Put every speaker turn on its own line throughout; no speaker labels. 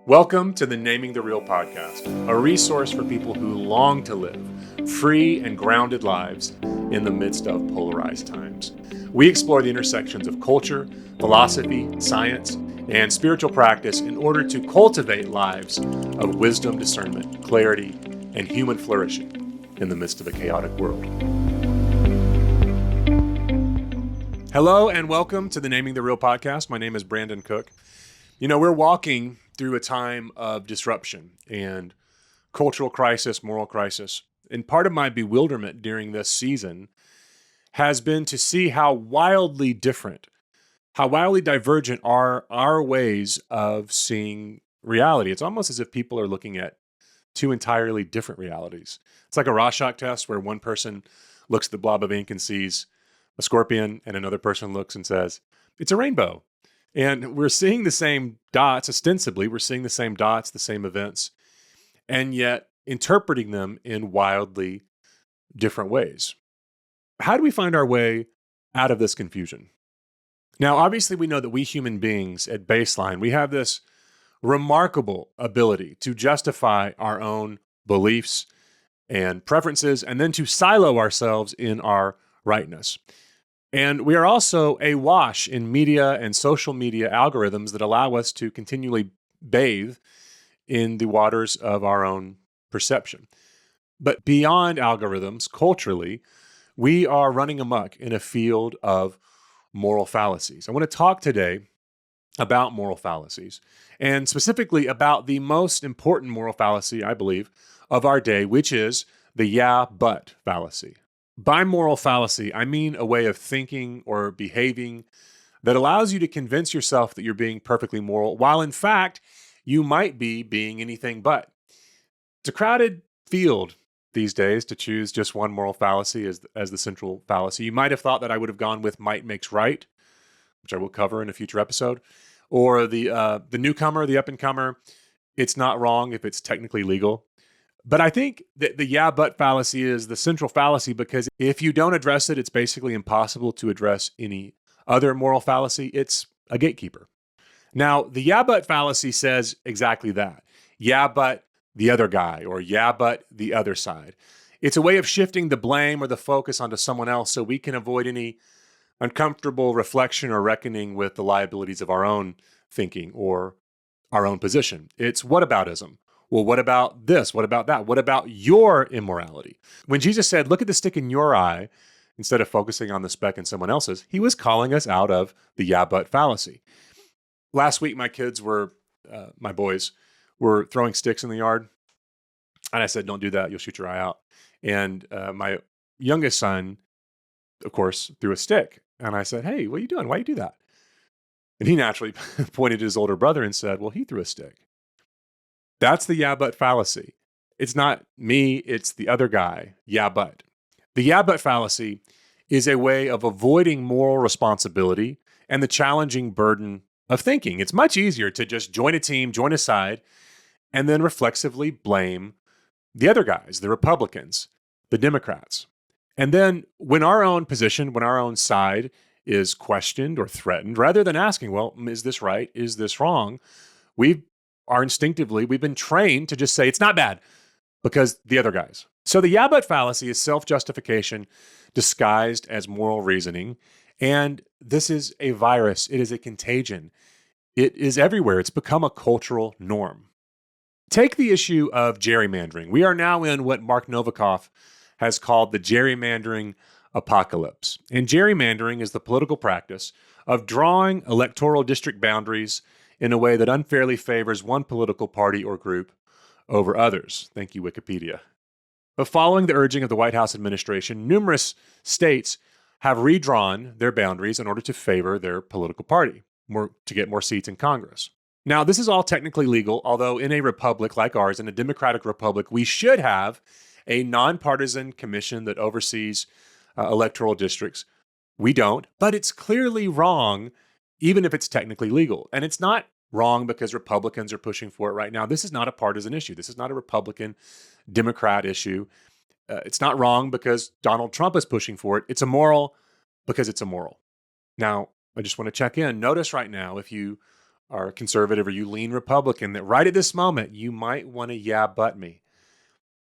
Welcome to the Naming the Real podcast, a resource for people who long to live free and grounded lives in the midst of polarized times. We explore the intersections of culture, philosophy, science, and spiritual practice in order to cultivate lives of wisdom, discernment, clarity, and human flourishing in the midst of a chaotic world. Hello and welcome to the Naming the Real podcast. My name is Brandon Cook. You know, we're walking through a time of disruption and cultural crisis, moral crisis. And part of my bewilderment during this season has been to see how wildly different, how wildly divergent are our ways of seeing reality. It's almost as if people are looking at two entirely different realities. It's like a Rorschach test where one person looks at the blob of ink and sees a scorpion, and another person looks and says, it's a rainbow. And we're seeing the same dots, ostensibly, we're seeing the same dots, the same events, and yet interpreting them in wildly different ways. How do we find our way out of this confusion? Now, obviously, we know that we human beings at baseline, we have this remarkable ability to justify our own beliefs and preferences, and then to silo ourselves in our rightness. And we are also awash in media and social media algorithms that allow us to continually bathe in the waters of our own perception. But beyond algorithms, culturally, we are running amok in a field of moral fallacies. I want to talk today about moral fallacies, and specifically about the most important moral fallacy, I believe, of our day, which is the yeah, but fallacy. By moral fallacy, I mean a way of thinking or behaving that allows you to convince yourself that you're being perfectly moral, while in fact, you might be being anything but. It's a crowded field these days to choose just one moral fallacy as the central fallacy. You might have thought that I would have gone with might makes right, which I will cover in a future episode, or the newcomer, the up-and-comer, it's not wrong if it's technically legal. But I think that the yeah, but fallacy is the central fallacy because if you don't address it, it's basically impossible to address any other moral fallacy. It's a gatekeeper. Now, the yeah, but fallacy says exactly that. Yeah, but the other guy, or yeah, but the other side. It's a way of shifting the blame or the focus onto someone else so we can avoid any uncomfortable reflection or reckoning with the liabilities of our own thinking or our own position. It's whataboutism. Well, what about this? What about that? What about your immorality? When Jesus said, look at the stick in your eye, instead of focusing on the speck in someone else's, he was calling us out of the yeah, but fallacy. Last week, my boys were throwing sticks in the yard. And I said, don't do that. You'll shoot your eye out. And my youngest son, of course, threw a stick. And I said, hey, what are you doing? Why do you do that? And he naturally pointed to his older brother and said, well, he threw a stick. That's the yeah, but fallacy. It's not me, it's the other guy. Yeah, but. The yeah, but fallacy is a way of avoiding moral responsibility and the challenging burden of thinking. It's much easier to just join a team, join a side, and then reflexively blame the other guys, the Republicans, the Democrats. And then when our own position, when our own side is questioned or threatened, rather than asking, well, is this right? Is this wrong? We've been trained to just say it's not bad because the other guys. So the yeah, but fallacy is self-justification disguised as moral reasoning. And this is a virus. It is a contagion. It is everywhere. It's become a cultural norm. Take the issue of gerrymandering. We are now in what Mark Novikov has called the gerrymandering apocalypse. And gerrymandering is the political practice of drawing electoral district boundaries in a way that unfairly favors one political party or group over others. Thank you, Wikipedia. But following the urging of the White House administration, numerous states have redrawn their boundaries in order to favor their political party, to get more seats in Congress. Now, this is all technically legal, although in a republic like ours, in a democratic republic, we should have a nonpartisan commission that oversees electoral districts. We don't, but it's clearly wrong even if it's technically legal. And it's not wrong because Republicans are pushing for it right now. This is not a partisan issue. This is not a Republican-Democrat issue. It's not wrong because Donald Trump is pushing for it. It's immoral because it's immoral. Now, I just want to check in. Notice right now, if you are conservative or you lean Republican, that right at this moment, you might want to yeah, but me.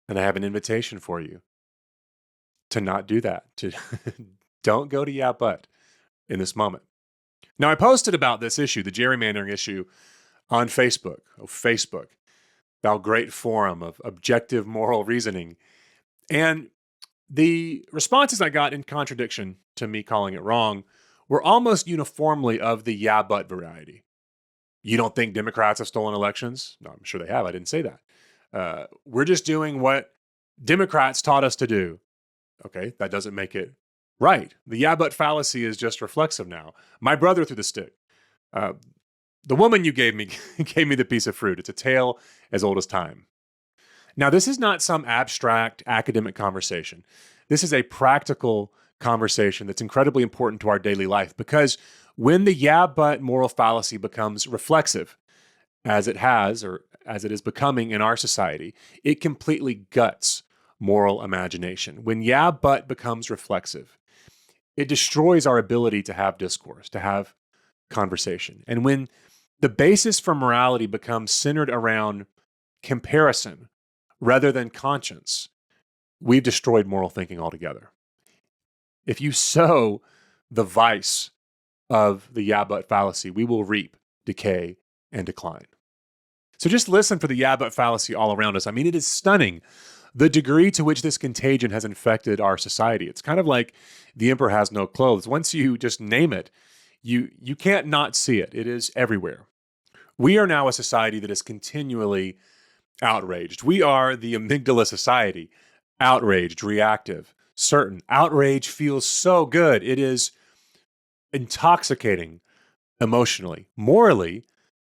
And I have an invitation for you to not do that, to don't go to yeah, but in this moment. Now, I posted about this issue, the gerrymandering issue, on Facebook. Oh, Facebook, thou great forum of objective moral reasoning. And the responses I got, in contradiction to me calling it wrong, were almost uniformly of the yeah, but variety. You don't think Democrats have stolen elections? No, I'm sure they have. I didn't say that. We're just doing what Democrats taught us to do. Okay, that doesn't make it right. The yeah, but fallacy is just reflexive now. My brother threw the stick. The woman you gave me gave me the piece of fruit. It's a tale as old as time. Now, this is not some abstract academic conversation. This is a practical conversation that's incredibly important to our daily life, because when the yeah, but moral fallacy becomes reflexive, as it has, or as it is becoming in our society, it completely guts moral imagination. When yeah, but becomes reflexive, it destroys our ability to have discourse, to have conversation. And when the basis for morality becomes centered around comparison rather than conscience, we've destroyed moral thinking altogether. If you sow the vice of the yeah, but fallacy, we will reap decay and decline. So just listen for the yeah, but fallacy all around us. I mean, it is stunning the degree to which this contagion has infected our society. It's kind of like the emperor has no clothes. Once you just name it, you can't not see it. It is everywhere. We are now a society that is continually outraged. We are the amygdala society, outraged, reactive, certain. Outrage feels so good. It is intoxicating emotionally. Morally,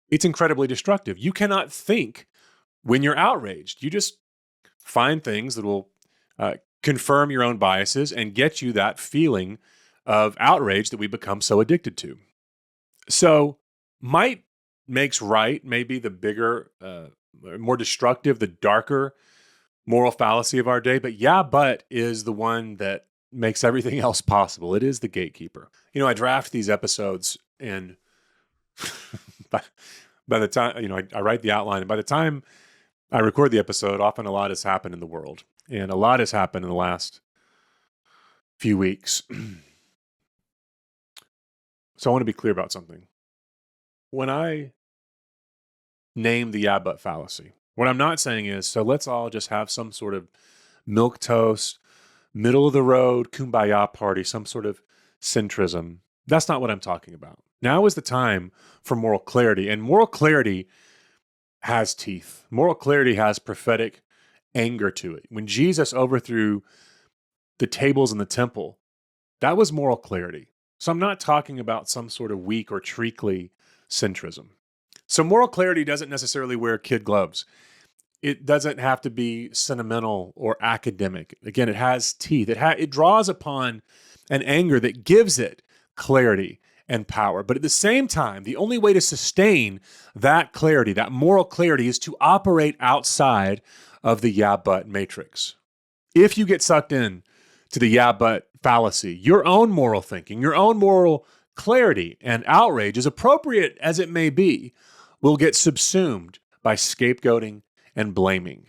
it's incredibly destructive. You cannot think when you're outraged. You just find things that will confirm your own biases and get you that feeling of outrage that we become so addicted to. So might makes right maybe the bigger, more destructive, the darker moral fallacy of our day. But yeah, but is the one that makes everything else possible. It is the gatekeeper. You know, I draft these episodes, and by the time, I write the outline, and by the time I record the episode, often a lot has happened in the world, and a lot has happened in the last few weeks. So I want to be clear about something. When I name the yeah, but fallacy, what I'm not saying is, so let's all just have some sort of milquetoast, middle of the road, kumbaya party, some sort of centrism. That's not what I'm talking about. Now is the time for moral clarity, and moral clarity has teeth. Moral clarity has prophetic anger to it. When Jesus overthrew the tables in the temple, that was moral clarity. So I'm not talking about some sort of weak or treacly centrism. So moral clarity doesn't necessarily wear kid gloves. It doesn't have to be sentimental or academic. Again, it has teeth. It draws upon an anger that gives it clarity and power. But at the same time, the only way to sustain that clarity, that moral clarity, is to operate outside of the yeah, but matrix. If you get sucked in to the yeah, but fallacy, your own moral thinking, your own moral clarity and outrage, as appropriate as it may be, will get subsumed by scapegoating and blaming.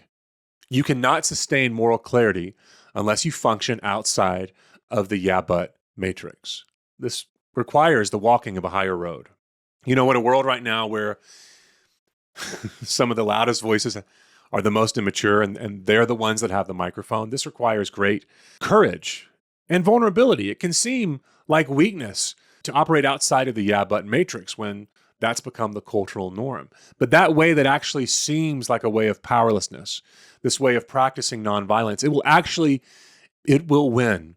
You cannot sustain moral clarity unless you function outside of the yeah, but matrix. This requires the walking of a higher road. You know, in a world right now where some of the loudest voices are the most immature, and they're the ones that have the microphone, this requires great courage and vulnerability. It can seem like weakness to operate outside of the yeah, but matrix when that's become the cultural norm. But that way that actually seems like a way of powerlessness, this way of practicing nonviolence, it will win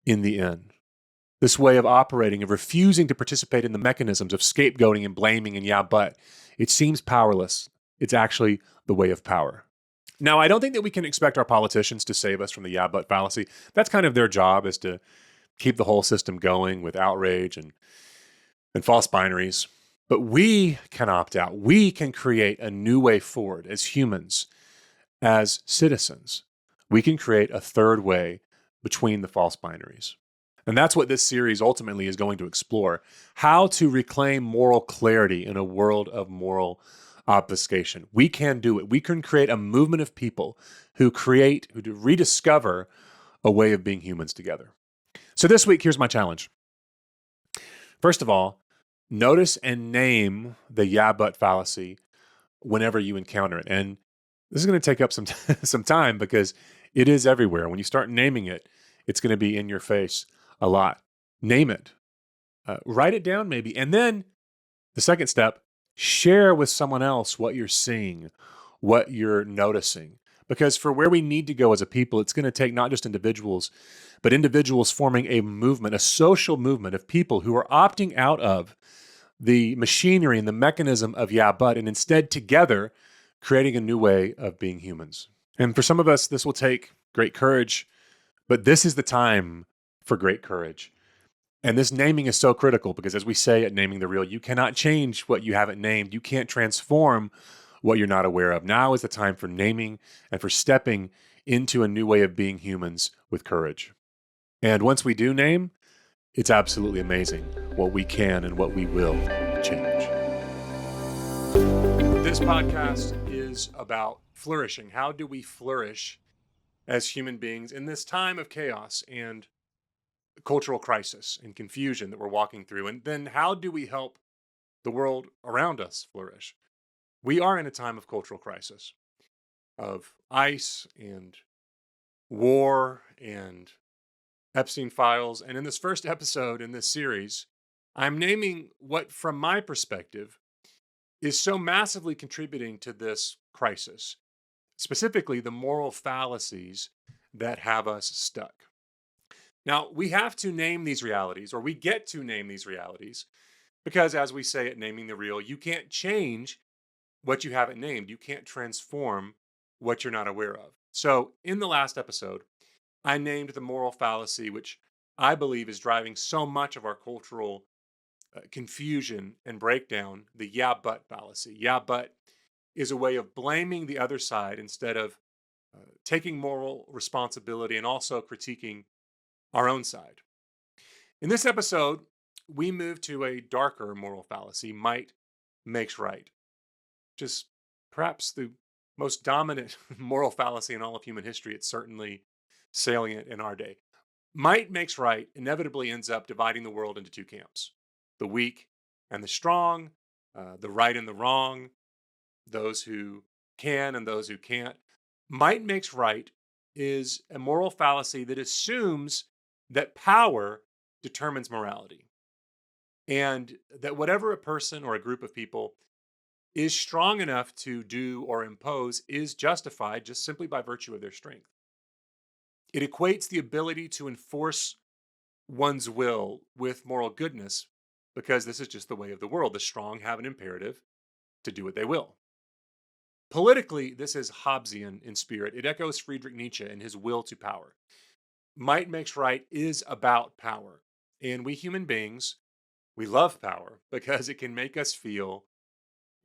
in the end. This way of operating, of refusing to participate in the mechanisms of scapegoating and blaming and yeah, but it seems powerless. It's actually the way of power. Now, I don't think that we can expect our politicians to save us from the yeah, but fallacy. That's kind of their job, is to keep the whole system going with outrage and false binaries. But we can opt out. We can create a new way forward as humans, as citizens. We can create a third way between the false binaries. And that's what this series ultimately is going to explore: how to reclaim moral clarity in a world of moral obfuscation. We can do it. We can create a movement of people who rediscover a way of being humans together. So this week, here's my challenge. First of all, notice and name the yeah, but fallacy whenever you encounter it. And this is going to take up some time because it is everywhere. When you start naming it, it's going to be in your face a lot. Name it. Write it down maybe. And then the second step, share with someone else what you're seeing, what you're noticing. Because for where we need to go as a people, it's going to take not just individuals, but individuals forming a movement, a social movement of people who are opting out of the machinery and the mechanism of yeah, but, and instead together creating a new way of being humans. And for some of us, this will take great courage, but this is the time for great courage. And this naming is so critical because, as we say at Naming the Real, you cannot change what you haven't named. You can't transform what you're not aware of. Now is the time for naming and for stepping into a new way of being humans with courage. And once we do name, it's absolutely amazing what we can and what we will change. This podcast is about flourishing. How do we flourish as human beings in this time of chaos and cultural crisis and confusion that we're walking through? And then how do we help the world around us flourish? We are in a time of cultural crisis, of ICE and war and Epstein files. And in this first episode in this series, I'm naming what, from my perspective, is so massively contributing to this crisis, specifically the moral fallacies that have us stuck. Now, we have to name these realities, or we get to name these realities, because as we say at Naming the Real, you can't change what you haven't named. You can't transform what you're not aware of. So in the last episode, I named the moral fallacy, which I believe is driving so much of our cultural confusion and breakdown, the yeah, but fallacy. Yeah, but is a way of blaming the other side instead of taking moral responsibility and also critiquing our own side. In this episode, we move to a darker moral fallacy: might makes right, which is perhaps the most dominant moral fallacy in all of human history. It's certainly salient in our day. Might makes right inevitably ends up dividing the world into two camps: the weak and the strong, the right and the wrong, those who can and those who can't. Might makes right is a moral fallacy that assumes that power determines morality, and that whatever a person or a group of people is strong enough to do or impose is justified just simply by virtue of their strength. It equates the ability to enforce one's will with moral goodness because this is just the way of the world. The strong have an imperative to do what they will. Politically, this is Hobbesian in spirit. It echoes Friedrich Nietzsche and his will to power. Might makes right is about power. And we human beings, we love power because it can make us feel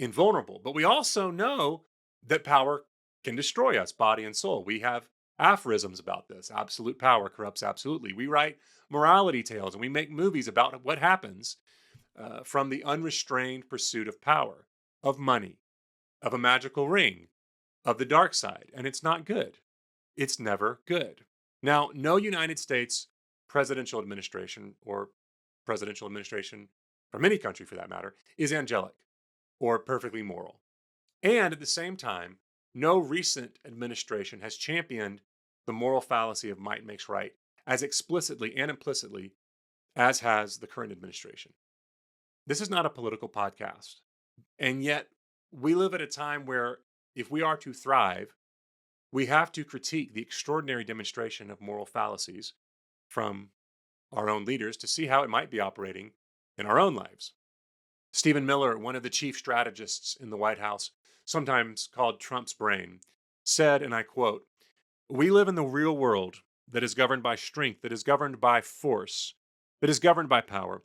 invulnerable. But we also know that power can destroy us, body and soul. We have aphorisms about this. Absolute power corrupts absolutely. We write morality tales and we make movies about what happens from the unrestrained pursuit of power, of money, of a magical ring, of the dark side. And it's not good. It's never good. Now, no United States presidential administration, or presidential administration from any country for that matter, is angelic or perfectly moral. And at the same time, no recent administration has championed the moral fallacy of might makes right as explicitly and implicitly as has the current administration. This is not a political podcast. And yet, we live at a time where if we are to thrive, we have to critique the extraordinary demonstration of moral fallacies from our own leaders to see how it might be operating in our own lives. Stephen Miller, one of the chief strategists in the White House, sometimes called Trump's brain, said, and I quote, "We live in the real world that is governed by strength, that is governed by force, that is governed by power.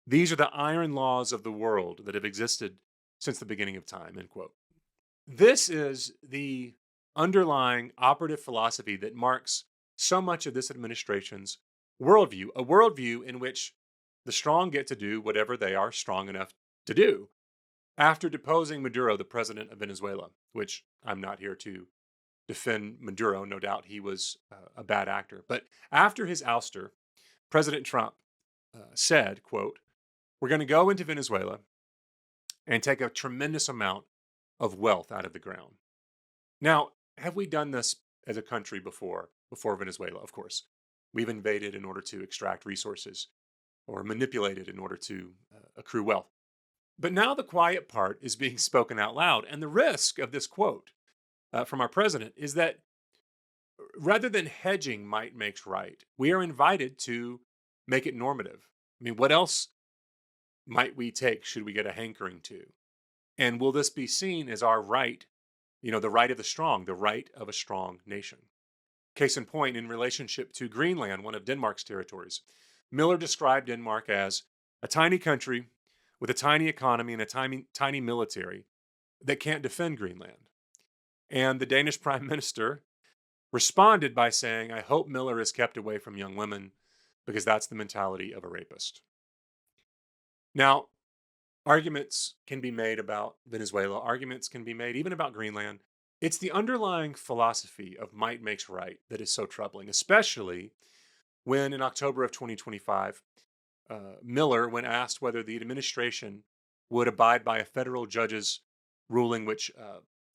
These are the iron laws of the world that have existed since the beginning of time," end quote. This is the underlying operative philosophy that marks so much of this administration's worldview, a worldview in which the strong get to do whatever they are strong enough to do. After deposing Maduro, the president of Venezuela, which I'm not here to defend Maduro, no doubt he was a bad actor. But after his ouster, President Trump said, quote, "We're going to go into Venezuela and take a tremendous amount of wealth out of the ground." Now, have we done this as a country before Venezuela? Of course. We've invaded in order to extract resources or manipulated in order to accrue wealth. But now the quiet part is being spoken out loud. And the risk of this quote from our president is that rather than hedging might makes right, we are invited to make it normative. I mean, what else might we take should we get a hankering to? And will this be seen as our right, the right of the strong, the right of a strong nation? Case in point, in relationship to Greenland, one of Denmark's territories, Miller described Denmark as a tiny country with a tiny economy and a tiny military that can't defend Greenland. And the Danish prime minister responded by saying, "I hope Miller is kept away from young women because that's the mentality of a rapist." Now, arguments can be made about Venezuela, arguments can be made even about Greenland. It's the underlying philosophy of might makes right that is so troubling, especially when in October of 2025, Miller, when asked whether the administration would abide by a federal judge's ruling which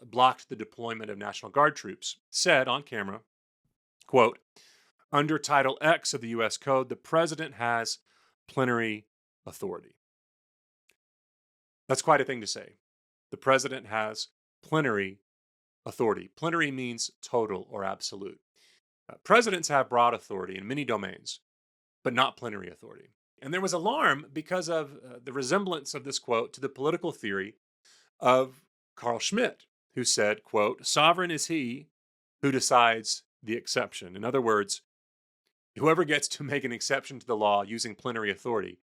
blocked the deployment of National Guard troops, said on camera, quote, "Under Title X of the U.S. Code, the president has plenary authority." That's quite a thing to say. The president has plenary authority. Plenary means total or absolute. Presidents have broad authority in many domains, but not plenary authority. And there was alarm because of the resemblance of this quote to the political theory of Carl Schmitt, who said, quote, "Sovereign is he who decides the exception." In other words, whoever gets to make an exception to the law using plenary authority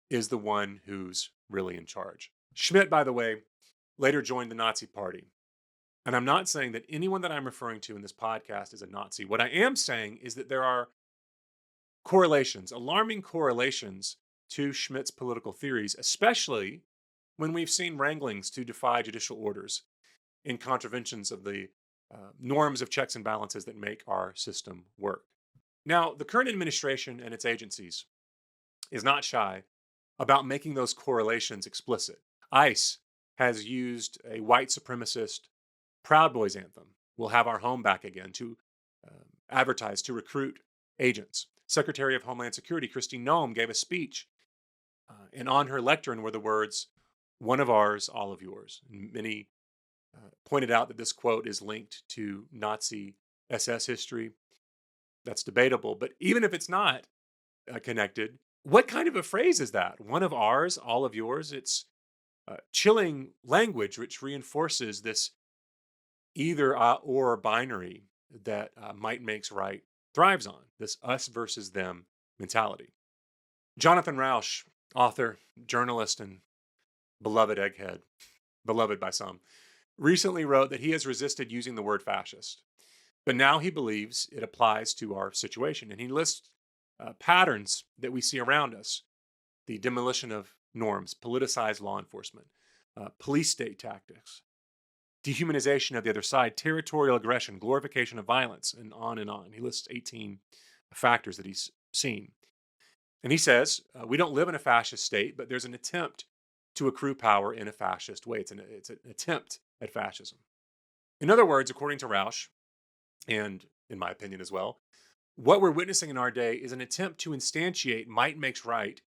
is the one who's really in charge. Schmitt, by the way, later joined the Nazi Party. And I'm not saying that anyone that I'm referring to in this podcast is a Nazi. What I am saying is that there are correlations, alarming correlations to Schmitt's political theories, especially when we've seen wranglings to defy judicial orders in contraventions of the norms of checks and balances that make our system work. Now, the current administration and its agencies is not shy about making those correlations explicit. ICE has used a white supremacist Proud Boys anthem, "We'll have our home back again," to advertise, to recruit agents. Secretary of Homeland Security Kristi Noem gave a speech, and on her lectern were the words, "One of ours, all of yours." And many pointed out that this quote is linked to Nazi SS history. That's debatable, but even if it's not connected, what kind of a phrase is that? One of ours, all of yours? It's chilling language which reinforces this either or binary that might makes right thrives on, this us versus them mentality. Jonathan Rauch, author, journalist, and beloved egghead, beloved by some, recently wrote that he has resisted using the word fascist, but now he believes it applies to our situation. And he lists patterns that we see around us: the demolition of norms, politicized law enforcement, police state tactics, dehumanization of the other side, territorial aggression, glorification of violence, and on and on. He lists 18 factors that he's seen. And he says, we don't live in a fascist state, but there's an attempt to accrue power in a fascist way. It's an attempt at fascism. In other words, according to Rauch, and in my opinion as well, what we're witnessing in our day is an attempt to instantiate might makes right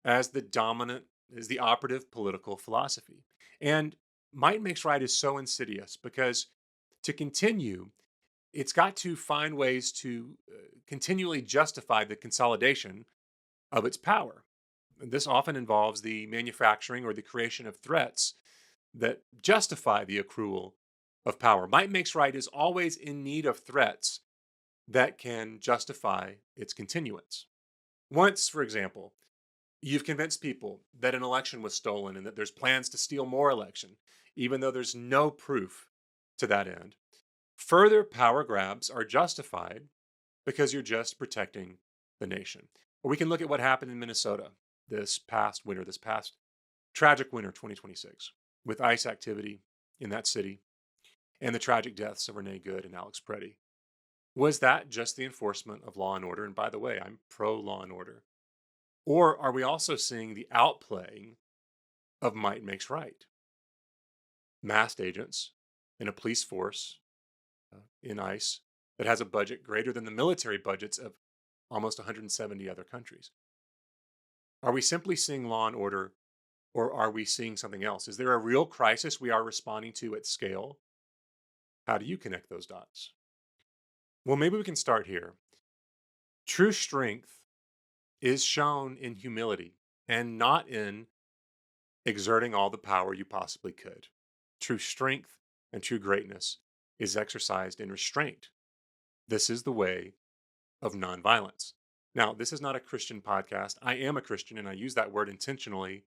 as the dominant, as the operative political philosophy. And might makes right is so insidious because to continue, it's got to find ways to continually justify the consolidation of its power. And this often involves the manufacturing or the creation of threats that justify the accrual of power. Might makes right is always in need of threats that can justify its continuance. Once, for example, you've convinced people that an election was stolen and that there's plans to steal more election, even though there's no proof to that end, further power grabs are justified because you're just protecting the nation. Or we can look at what happened in Minnesota this past winter, this past tragic winter 2026, with ICE activity in that city and the tragic deaths of Renee Good and Alex Preddy. Was that just the enforcement of law and order? And by the way, I'm pro law and order. Or are we also seeing the outplaying of might makes right? Masked agents in a police force in ICE that has a budget greater than the military budgets of almost 170 other countries. Are we simply seeing law and order, or are we seeing something else? Is there a real crisis we are responding to at scale? How do you connect those dots? Well, maybe we can start here. True strength is shown in humility and not in exerting all the power you possibly could. True strength and true greatness is exercised in restraint. This is the way of nonviolence. Now, this is not a Christian podcast. I am a Christian, and I use that word intentionally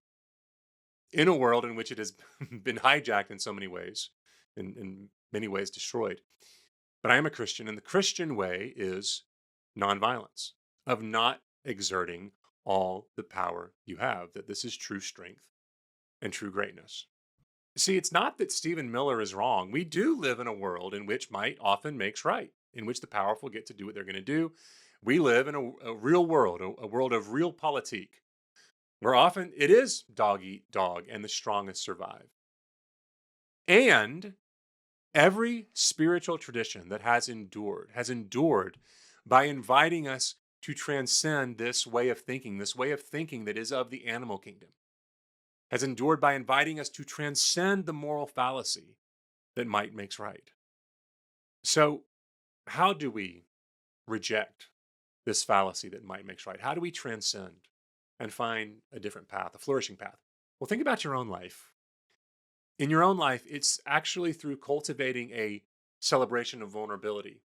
in a world in which it has been hijacked in so many ways, in many ways destroyed. But I am a Christian, and the Christian way is nonviolence, of not exerting all the power you have, that this is true strength and true greatness. See, it's not that Stephen Miller is wrong. We do live in a world in which might often makes right, in which the powerful get to do what they're going to do. We live in a real world, a world of real politique, where often it is dog eat dog and the strongest survive. And every spiritual tradition that has endured by inviting us to transcend this way of thinking that is of the animal kingdom, has endured by inviting us to transcend the moral fallacy that might makes right. So, how do we reject this fallacy that might makes right? How do we transcend and find a different path, a flourishing path? Well, think about your own life. In your own life, it's actually through cultivating a celebration of vulnerability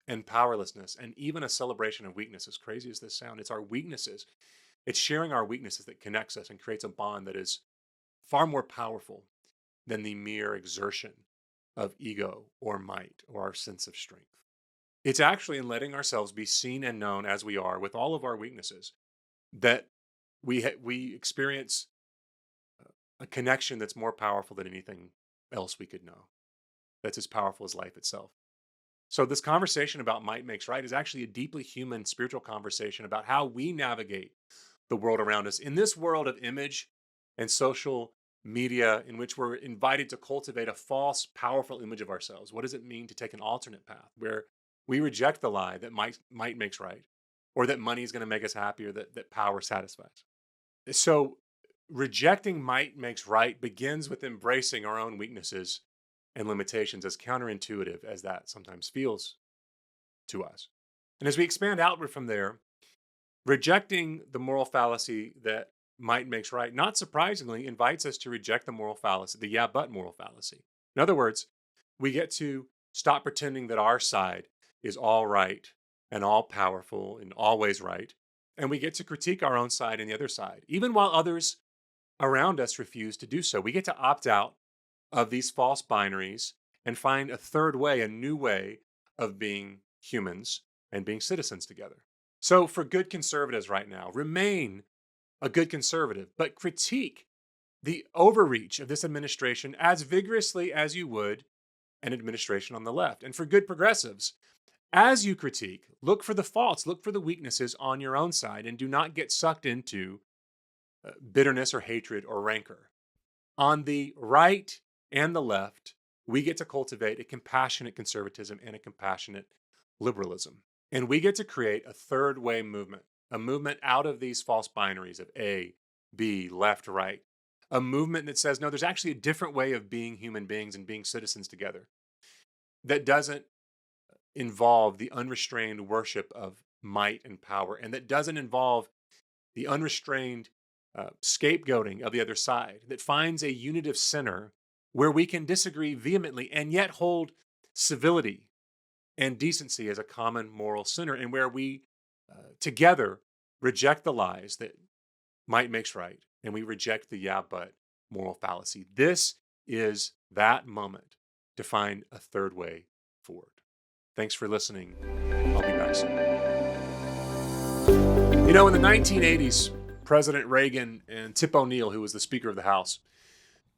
and powerlessness, and even a celebration of weakness, as crazy as this sounds. It's our weaknesses. It's sharing our weaknesses that connects us and creates a bond that is far more powerful than the mere exertion of ego or might or our sense of strength. It's actually in letting ourselves be seen and known as we are with all of our weaknesses that we experience a connection that's more powerful than anything else we could know. That's as powerful as life itself. So this conversation about might makes right is actually a deeply human spiritual conversation about how we navigate the world around us in this world of image and social media, in which we're invited to cultivate a false, powerful image of ourselves. What does it mean to take an alternate path where we reject the lie that might makes right, or that money is going to make us happy, or that power satisfies? So rejecting might makes right begins with embracing our own weaknesses and limitations, as counterintuitive as that sometimes feels to us. And as we expand outward from there, rejecting the moral fallacy that might makes right, not surprisingly, invites us to reject the moral fallacy, the yeah, but moral fallacy. In other words, we get to stop pretending that our side is all right and all powerful and always right. And we get to critique our own side and the other side, even while others around us refuse to do so. We get to opt out of these false binaries and find a third way, a new way of being humans and being citizens together. So for good conservatives right now, remain a good conservative, but critique the overreach of this administration as vigorously as you would an administration on the left. And for good progressives, as you critique, look for the faults, look for the weaknesses on your own side, and do not get sucked into bitterness or hatred or rancor. On the right and the left, we get to cultivate a compassionate conservatism and a compassionate liberalism. And we get to create a third way movement, a movement out of these false binaries of A, B, left, right, a movement that says, no, there's actually a different way of being human beings and being citizens together that doesn't involve the unrestrained worship of might and power, and that doesn't involve the unrestrained scapegoating of the other side, that finds a unitive center where we can disagree vehemently and yet hold civility and decency as a common moral center, and where we together reject the lies that might makes right, and we reject the yeah but moral fallacy. This is that moment to find a third way forward. Thanks for listening. I'll be back soon. You know, in the 1980s, President Reagan and Tip O'Neill, who was the Speaker of the House,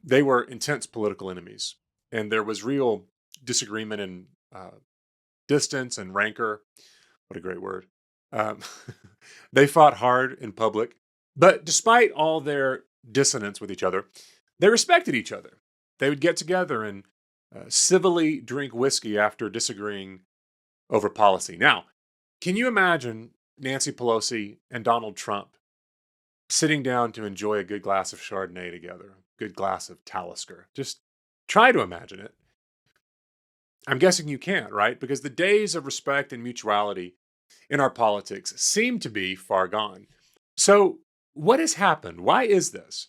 they were intense political enemies. And there was real disagreement and distance and rancor. What a great word. Um, they fought hard in public. But despite all their dissonance with each other, they respected each other. They would get together and civilly drink whiskey after disagreeing over policy. Now, can you imagine Nancy Pelosi and Donald Trump sitting down to enjoy a good glass of Chardonnay together, a good glass of Talisker? Just try to imagine it. I'm guessing you can't, right? Because the days of respect and mutuality in our politics seem to be far gone. So, what has happened? Why is this?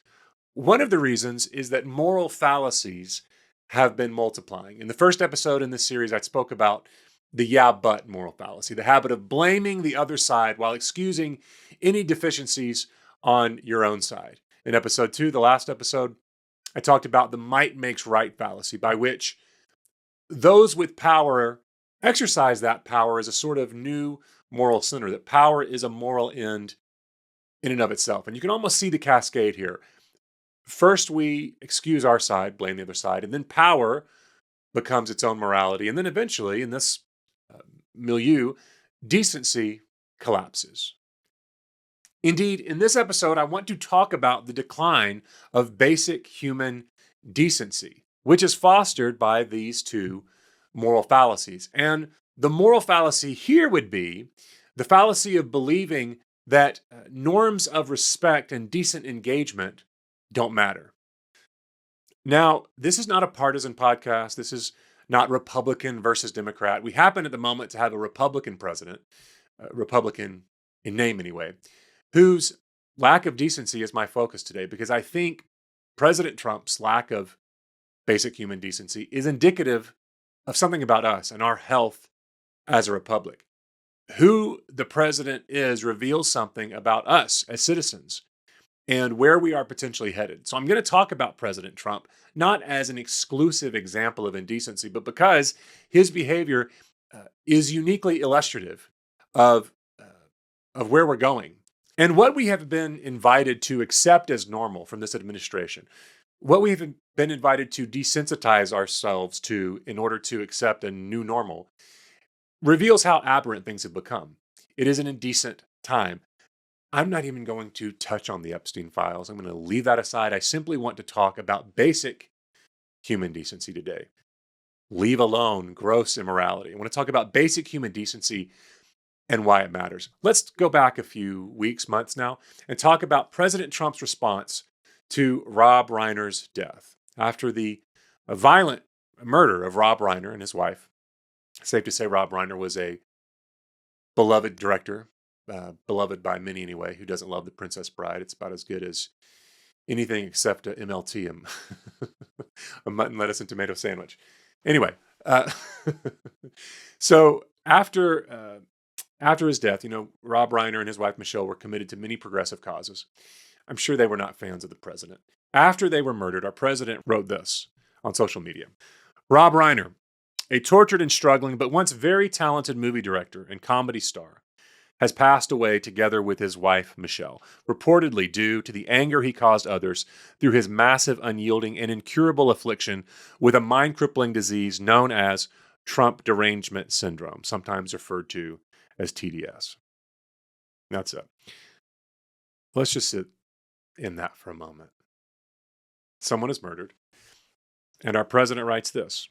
One of the reasons is that moral fallacies have been multiplying. In the first episode in this series, I spoke about the yeah, but moral fallacy, the habit of blaming the other side while excusing any deficiencies on your own side. In episode 2, the last episode, I talked about the might makes right fallacy, by which those with power exercise that power as a sort of new moral center, that power is a moral end in and of itself. And you can almost see the cascade here. First, we excuse our side, blame the other side, and then power becomes its own morality. And then eventually, in this milieu, decency collapses. Indeed, in this episode, I want to talk about the decline of basic human decency, which is fostered by these two moral fallacies. And the moral fallacy here would be the fallacy of believing that norms of respect and decent engagement don't matter. Now, this is not a partisan podcast. This is not Republican versus Democrat. We happen at the moment to have a Republican president, Republican in name anyway, whose lack of decency is my focus today, because I think President Trump's lack of basic human decency is indicative of something about us and our health as a republic. Who the president is reveals something about us as citizens and where we are potentially headed. So I'm going to talk about President Trump, not as an exclusive example of indecency, but because his behavior is uniquely illustrative of where we're going and what we have been invited to accept as normal from this administration, what we have been invited to desensitize ourselves to in order to accept a new normal, reveals how aberrant things have become. It is an indecent time. I'm not even going to touch on the Epstein files. I'm going to leave that aside. I simply want to talk about basic human decency today. Leave alone gross immorality. I want to talk about basic human decency and why it matters. Let's go back a few weeks, months now, and talk about President Trump's response to Rob Reiner's death. After the violent murder of Rob Reiner and his wife, safe to say Rob Reiner was a beloved director, beloved by many anyway. Who doesn't love The Princess Bride? It's about as good as anything except a MLT, a mutton, lettuce, and tomato sandwich. Anyway, so after his death, Rob Reiner and his wife Michelle were committed to many progressive causes. I'm sure they were not fans of the president. After they were murdered, our president wrote this on social media. Rob Reiner, a tortured and struggling but once very talented movie director and comedy star, has passed away together with his wife, Michelle, reportedly due to the anger he caused others through his massive, unyielding, and incurable affliction with a mind-crippling disease known as Trump derangement syndrome, sometimes referred to as TDS. That's it. Let's just sit in that for a moment. Someone is murdered, and our president writes this.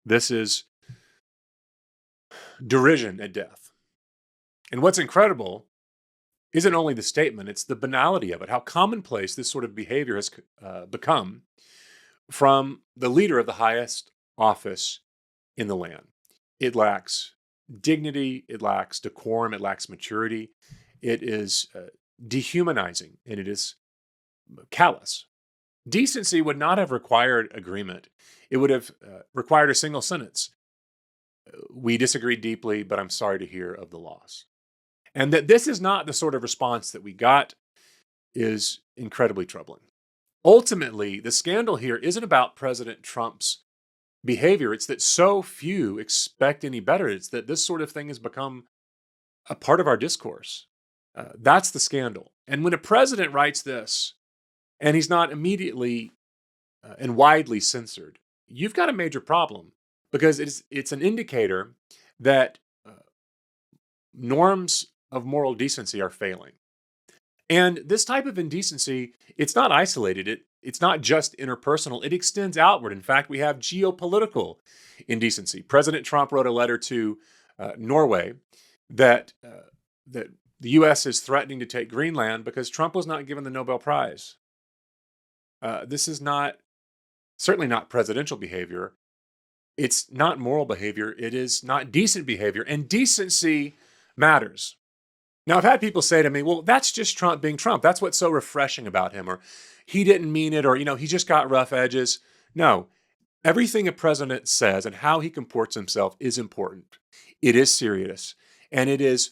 This is derision at death. And what's incredible isn't only the statement, it's the banality of it, how commonplace this sort of behavior has become from the leader of the highest office in the land. It lacks dignity, it lacks decorum, it lacks maturity. It is dehumanizing, and it is callous. Decency would not have required agreement. It would have required a single sentence. We disagree deeply, but I'm sorry to hear of the loss. And that this is not the sort of response that we got is incredibly troubling. Ultimately, the scandal here isn't about President Trump's behavior. It's that so few expect any better. It's that this sort of thing has become a part of our discourse. That's the scandal. And when a president writes this and he's not immediately and widely censored, you've got a major problem because it's an indicator that norms of moral decency are failing. And this type of indecency, it's not isolated. It's not just interpersonal. It extends outward. In fact, we have geopolitical indecency. President Trump wrote a letter to Norway that the U.S. is threatening to take Greenland because Trump was not given the Nobel Prize. This is certainly not presidential behavior. It's not moral behavior. It is not decent behavior. And decency matters. Now, I've had people say to me, well, that's just Trump being Trump. That's what's so refreshing about him. Or he didn't mean it. Or, he just got rough edges. No, everything a president says and how he comports himself is important. It is serious. And it is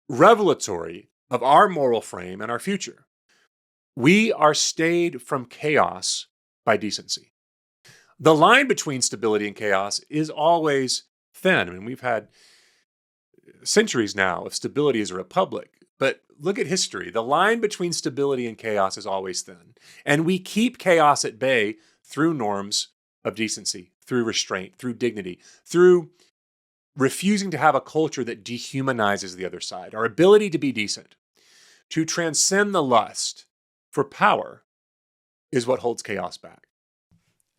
revelatory of our moral frame and our future. We are stayed from chaos by decency. The line between stability and chaos is always thin. I mean, we've had centuries now of stability as a republic, but look at history. The line between stability and chaos is always thin. And we keep chaos at bay through norms of decency, through restraint, through dignity, through refusing to have a culture that dehumanizes the other side. Our ability to be decent, to transcend the lust for power, is what holds chaos back.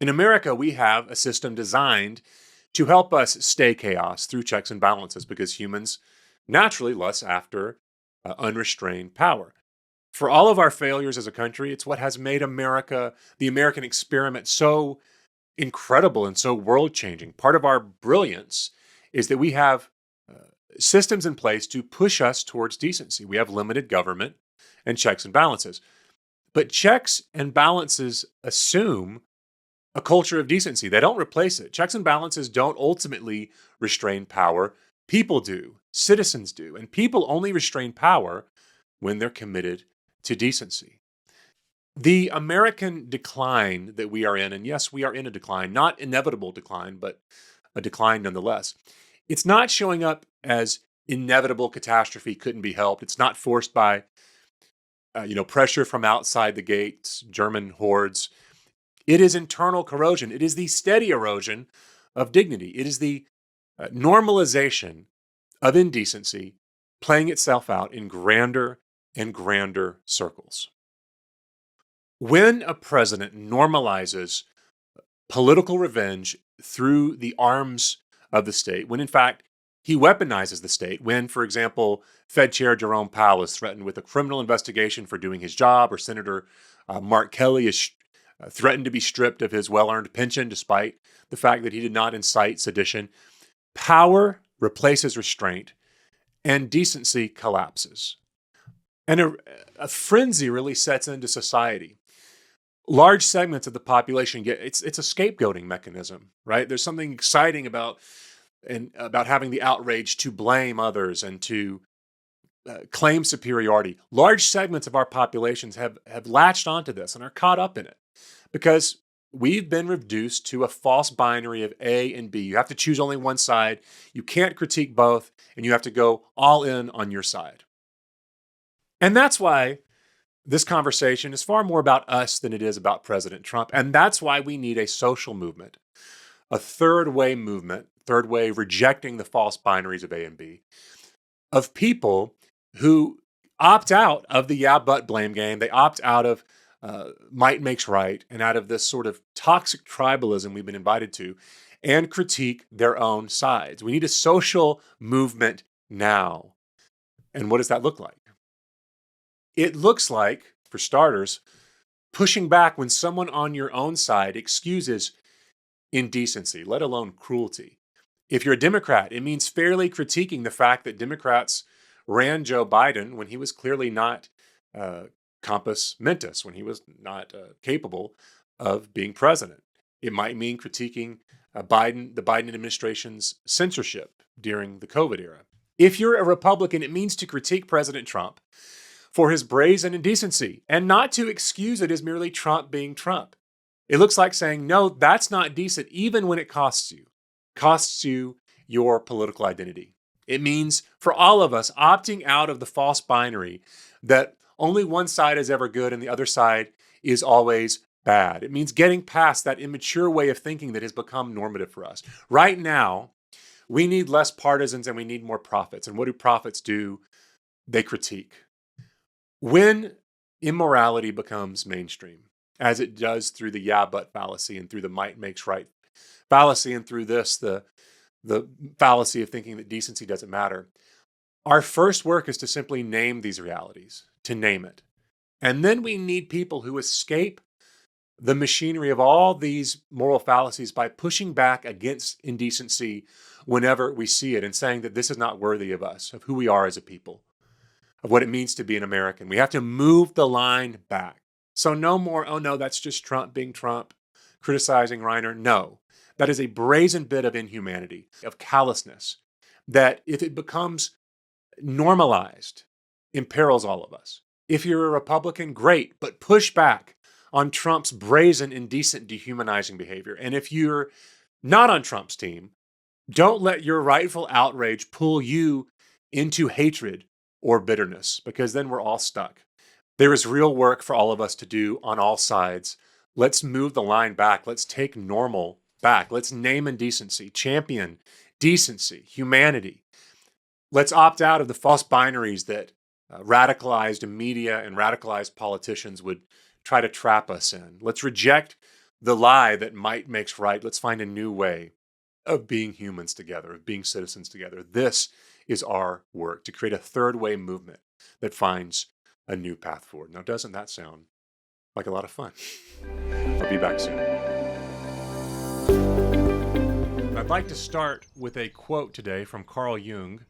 In America, we have a system designed to help us stay chaos through checks and balances because humans naturally lust after unrestrained power. For all of our failures as a country, it's what has made America, the American experiment, so incredible and so world-changing. Part of our brilliance is that we have systems in place to push us towards decency. We have limited government and checks and balances. But checks and balances assume a culture of decency. They don't replace it. Checks and balances don't ultimately restrain power. People do. Citizens do. And people only restrain power when they're committed to decency. The American decline that we are in, and yes, we are in a decline, not inevitable decline, but a decline nonetheless. It's not showing up as inevitable catastrophe couldn't be helped. It's not forced by pressure from outside the gates, German hordes. It is internal corrosion. It is the steady erosion of dignity. It is the normalization of indecency playing itself out in grander and grander circles. When a president normalizes political revenge through the arms of the state, when in fact he weaponizes the state, when, for example, Fed Chair Jerome Powell is threatened with a criminal investigation for doing his job, or Senator Mark Kelly is threatened to be stripped of his well-earned pension despite the fact that he did not incite sedition, power replaces restraint and decency collapses. And a frenzy really sets into society. Large segments of the population it's a scapegoating mechanism, right? There's something exciting about having the outrage to blame others and to claim superiority. Large segments of our populations have latched onto this and are caught up in it because we've been reduced to a false binary of A and B. You have to choose only one side. You can't critique both, and you have to go all in on your side. And that's why this conversation is far more about us than it is about President Trump. And that's why we need a social movement, a third way movement, third way rejecting the false binaries of A and B, of people who opt out of the yeah, but blame game. They opt out of might makes right and out of this sort of toxic tribalism we've been invited to and critique their own sides. We need a social movement now. And what does that look like? It looks like, for starters, pushing back when someone on your own side excuses indecency, let alone cruelty. If you're a Democrat, it means fairly critiquing the fact that Democrats ran Joe Biden when he was clearly not compos mentis, when he was not capable of being president. It might mean critiquing the Biden administration's censorship during the COVID era. If you're a Republican, it means to critique President Trump for his brazen indecency and not to excuse it as merely Trump being Trump. It looks like saying, no, that's not decent, even when it costs you your political identity. It means for all of us opting out of the false binary that only one side is ever good and the other side is always bad. It means getting past that immature way of thinking that has become normative for us. Right now, we need less partisans and we need more prophets. And what do prophets do? They critique. When immorality becomes mainstream, as it does through the yeah but fallacy and through the might makes right fallacy and through this, the fallacy of thinking that decency doesn't matter, our first work is to simply name these realities, to name it. And then we need people who escape the machinery of all these moral fallacies by pushing back against indecency whenever we see it and saying that this is not worthy of us, of who we are as a people, of what it means to be an American. We have to move the line back. So no more, oh no, that's just Trump being Trump, criticizing Reiner. No, that is a brazen bit of inhumanity, of callousness, that if it becomes normalized, imperils all of us. If you're a Republican, great, but push back on Trump's brazen, indecent, dehumanizing behavior. And if you're not on Trump's team, don't let your rightful outrage pull you into hatred or bitterness, because then we're all stuck. There is real work for all of us to do on all sides. Let's move the line back. Let's take normal back. Let's name indecency, champion decency, humanity. Let's opt out of the false binaries that radicalized media and radicalized politicians would try to trap us in. Let's reject the lie that might makes right. Let's find a new way of being humans together, of being citizens together. This is our work, to create a third way movement that finds a new path forward. Now, doesn't that sound like a lot of fun? I'll be back soon. I'd like to start with a quote today from Carl Jung.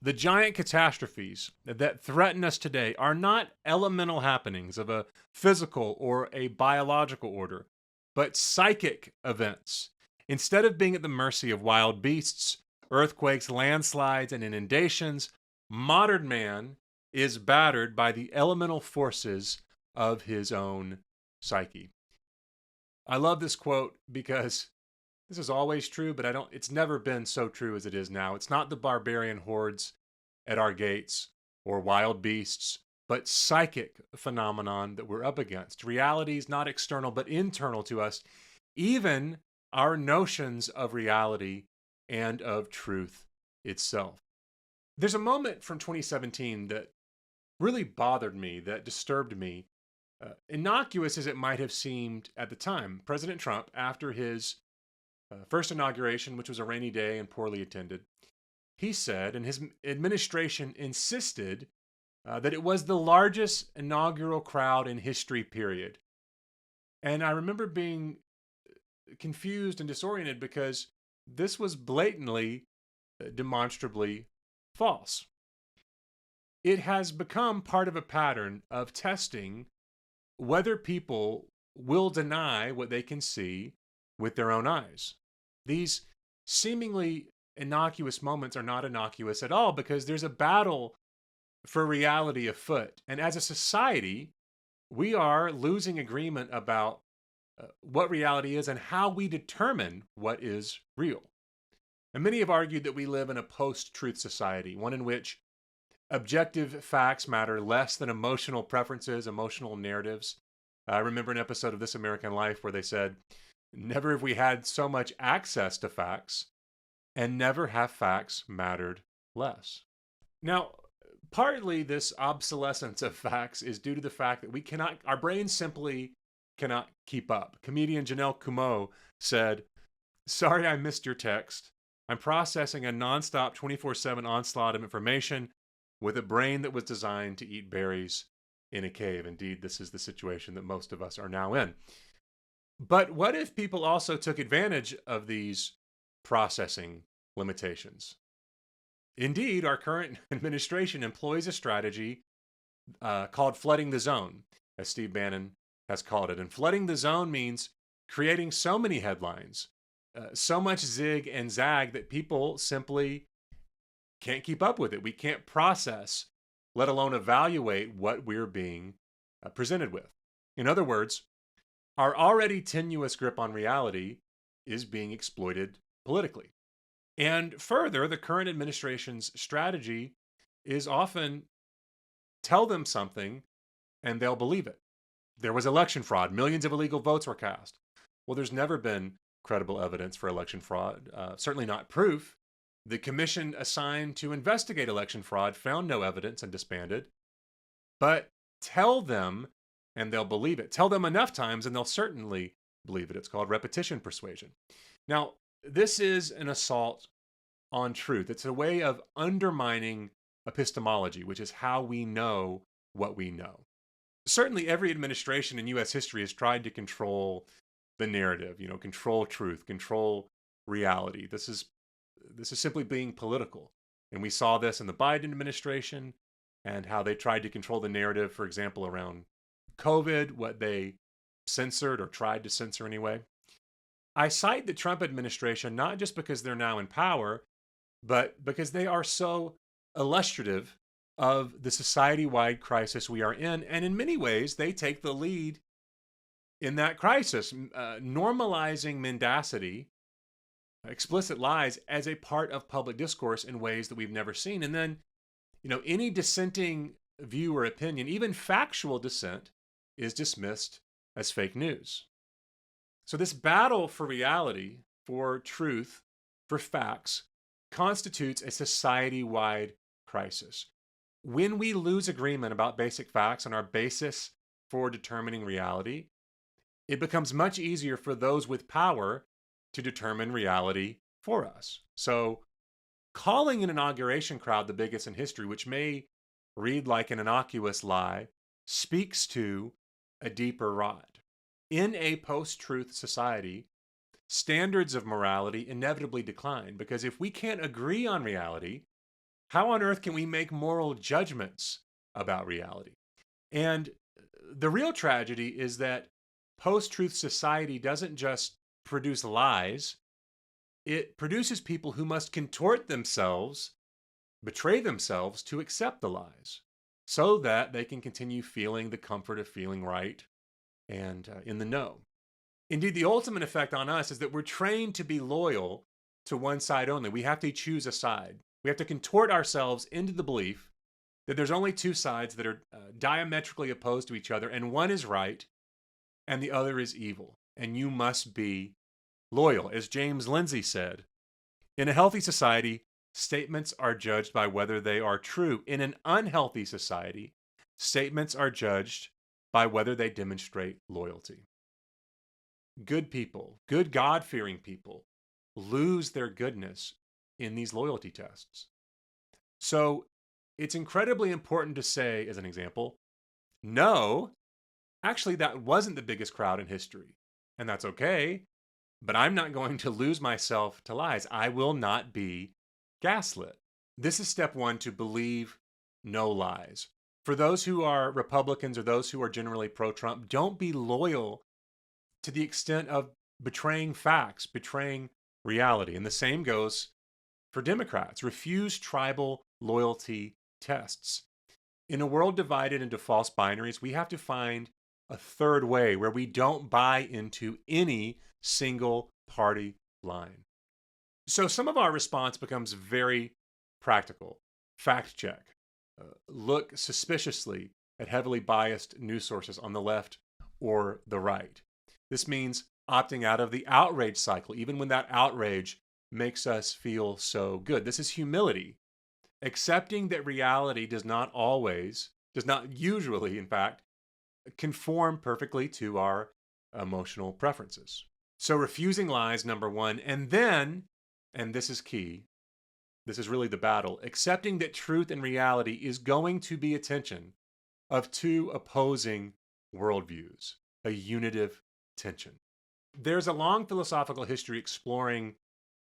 The giant catastrophes that threaten us today are not elemental happenings of a physical or a biological order, but psychic events. Instead of being at the mercy of wild beasts, earthquakes, landslides, and inundations, modern man is battered by the elemental forces of his own psyche. I love this quote because this is always true, but it's never been so true as it is now. It's not the barbarian hordes at our gates or wild beasts, but psychic phenomenon that we're up against. Reality is not external, but internal to us. Even our notions of reality and of truth itself. There's a moment from 2017 that really bothered me, that disturbed me. Innocuous as it might have seemed at the time, President Trump, after his first inauguration, which was a rainy day and poorly attended, he said, and his administration insisted that it was the largest inaugural crowd in history, period. And I remember being confused and disoriented because this was blatantly, demonstrably false. It has become part of a pattern of testing whether people will deny what they can see with their own eyes. These seemingly innocuous moments are not innocuous at all because there's a battle for reality afoot. And as a society, we are losing agreement about what reality is and how we determine what is real. And many have argued that we live in a post-truth society, one in which objective facts matter less than emotional preferences, emotional narratives. I remember an episode of This American Life where they said, never have we had so much access to facts, and never have facts mattered less. Now, partly this obsolescence of facts is due to the fact that our brains simply cannot keep up. Comedian Janelle Kumo said, "Sorry I missed your text. I'm processing a nonstop 24/7 onslaught of information with a brain that was designed to eat berries in a cave." Indeed, this is the situation that most of us are now in. But what if people also took advantage of these processing limitations? Indeed, our current administration employs a strategy called flooding the zone, as Steve Bannon has called it. And flooding the zone means creating so many headlines, so much zig and zag that people simply can't keep up with it. We can't process, let alone evaluate what we're being presented with. In other words, our already tenuous grip on reality is being exploited politically. And further, the current administration's strategy is often tell them something and they'll believe it. There was election fraud, millions of illegal votes were cast. Well, there's never been credible evidence for election fraud, certainly not proof. The commission assigned to investigate election fraud found no evidence and disbanded. But tell them and they'll believe it. Tell them enough times and they'll certainly believe it. It's called repetition persuasion. Now, this is an assault on truth. It's a way of undermining epistemology, which is how we know what we know. Certainly, every administration in U.S. history has tried to control the narrative, control truth, control reality. This is simply being political. And we saw this in the Biden administration and how they tried to control the narrative, for example, around COVID, what they censored or tried to censor anyway. I cite the Trump administration not just because they're now in power, but because they are so illustrative of the society-wide crisis we are in. And in many ways, they take the lead in that crisis, normalizing mendacity, explicit lies, as a part of public discourse in ways that we've never seen. And then, any dissenting view or opinion, even factual dissent, is dismissed as fake news. So this battle for reality, for truth, for facts, constitutes a society-wide crisis. When we lose agreement about basic facts and our basis for determining reality, it becomes much easier for those with power to determine reality for us. So calling an inauguration crowd the biggest in history, which may read like an innocuous lie, speaks to a deeper rot. In a post-truth society, standards of morality inevitably decline, because if we can't agree on reality, how on earth can we make moral judgments about reality? And the real tragedy is that post-truth society doesn't just produce lies, it produces people who must contort themselves, betray themselves to accept the lies, so that they can continue feeling the comfort of feeling right and in the know. Indeed, the ultimate effect on us is that we're trained to be loyal to one side only. We have to choose a side. We have to contort ourselves into the belief that there's only two sides that are diametrically opposed to each other, and one is right and the other is evil. And you must be loyal. As James Lindsay said, in a healthy society, statements are judged by whether they are true. In an unhealthy society, statements are judged by whether they demonstrate loyalty. Good people, good God-fearing people, lose their goodness in these loyalty tests. So it's incredibly important to say, as an example, no, actually that wasn't the biggest crowd in history. And that's okay, but I'm not going to lose myself to lies. I will not be gaslit. This is step one, to believe no lies. For those who are Republicans or those who are generally pro-Trump, don't be loyal to the extent of betraying facts, betraying reality. And the same goes for Democrats. Refuse tribal loyalty tests. In a world divided into false binaries, we have to find a third way where we don't buy into any single party line. So some of our response becomes very practical. Fact check. Look suspiciously at heavily biased news sources on the left or the right. This means opting out of the outrage cycle, even when that outrage makes us feel so good. This is humility, accepting that reality does not usually, in fact, conform perfectly to our emotional preferences. So refusing lies, number one, and then, and this is key, this is really the battle, accepting that truth and reality is going to be a tension of two opposing worldviews, a unitive tension. There's a long philosophical history exploring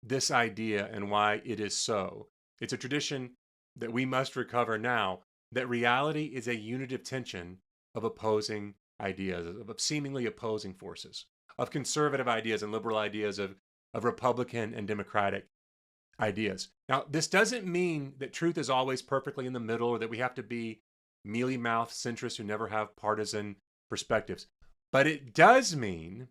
this idea and why it is so. It's a tradition that we must recover now, that reality is a unitive tension of opposing ideas, of seemingly opposing forces, of conservative ideas and liberal ideas, of Republican and Democratic ideas. Now, this doesn't mean that truth is always perfectly in the middle, or that we have to be mealy-mouthed centrists who never have partisan perspectives. But it does mean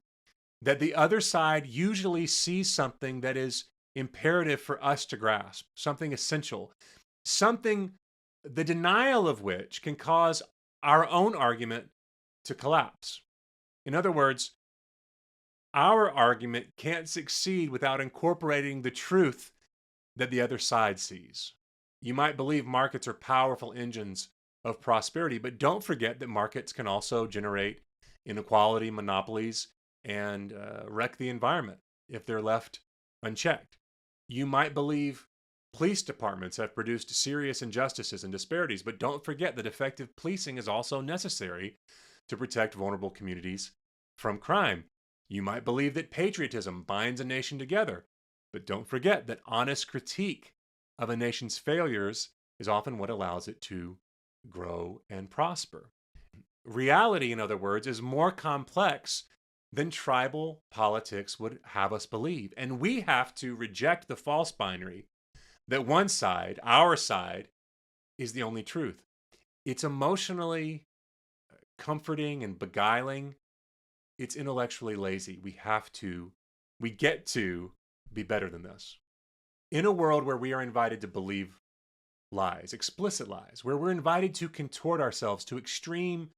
that the other side usually sees something that is imperative for us to grasp, something essential, something the denial of which can cause our own argument to collapse. In other words, our argument can't succeed without incorporating the truth that the other side sees. You might believe markets are powerful engines of prosperity, but don't forget that markets can also generate inequality, monopolies, and wreck the environment if they're left unchecked. You might believe police departments have produced serious injustices and disparities, but don't forget that effective policing is also necessary to protect vulnerable communities from crime. You might believe that patriotism binds a nation together, but don't forget that honest critique of a nation's failures is often what allows it to grow and prosper. Reality, in other words, is more complex than tribal politics would have us believe. And we have to reject the false binary that one side, our side, is the only truth. It's emotionally comforting and beguiling. It's intellectually lazy. We get to be better than this. In a world where we are invited to believe lies, explicit lies, where we're invited to contort ourselves to extreme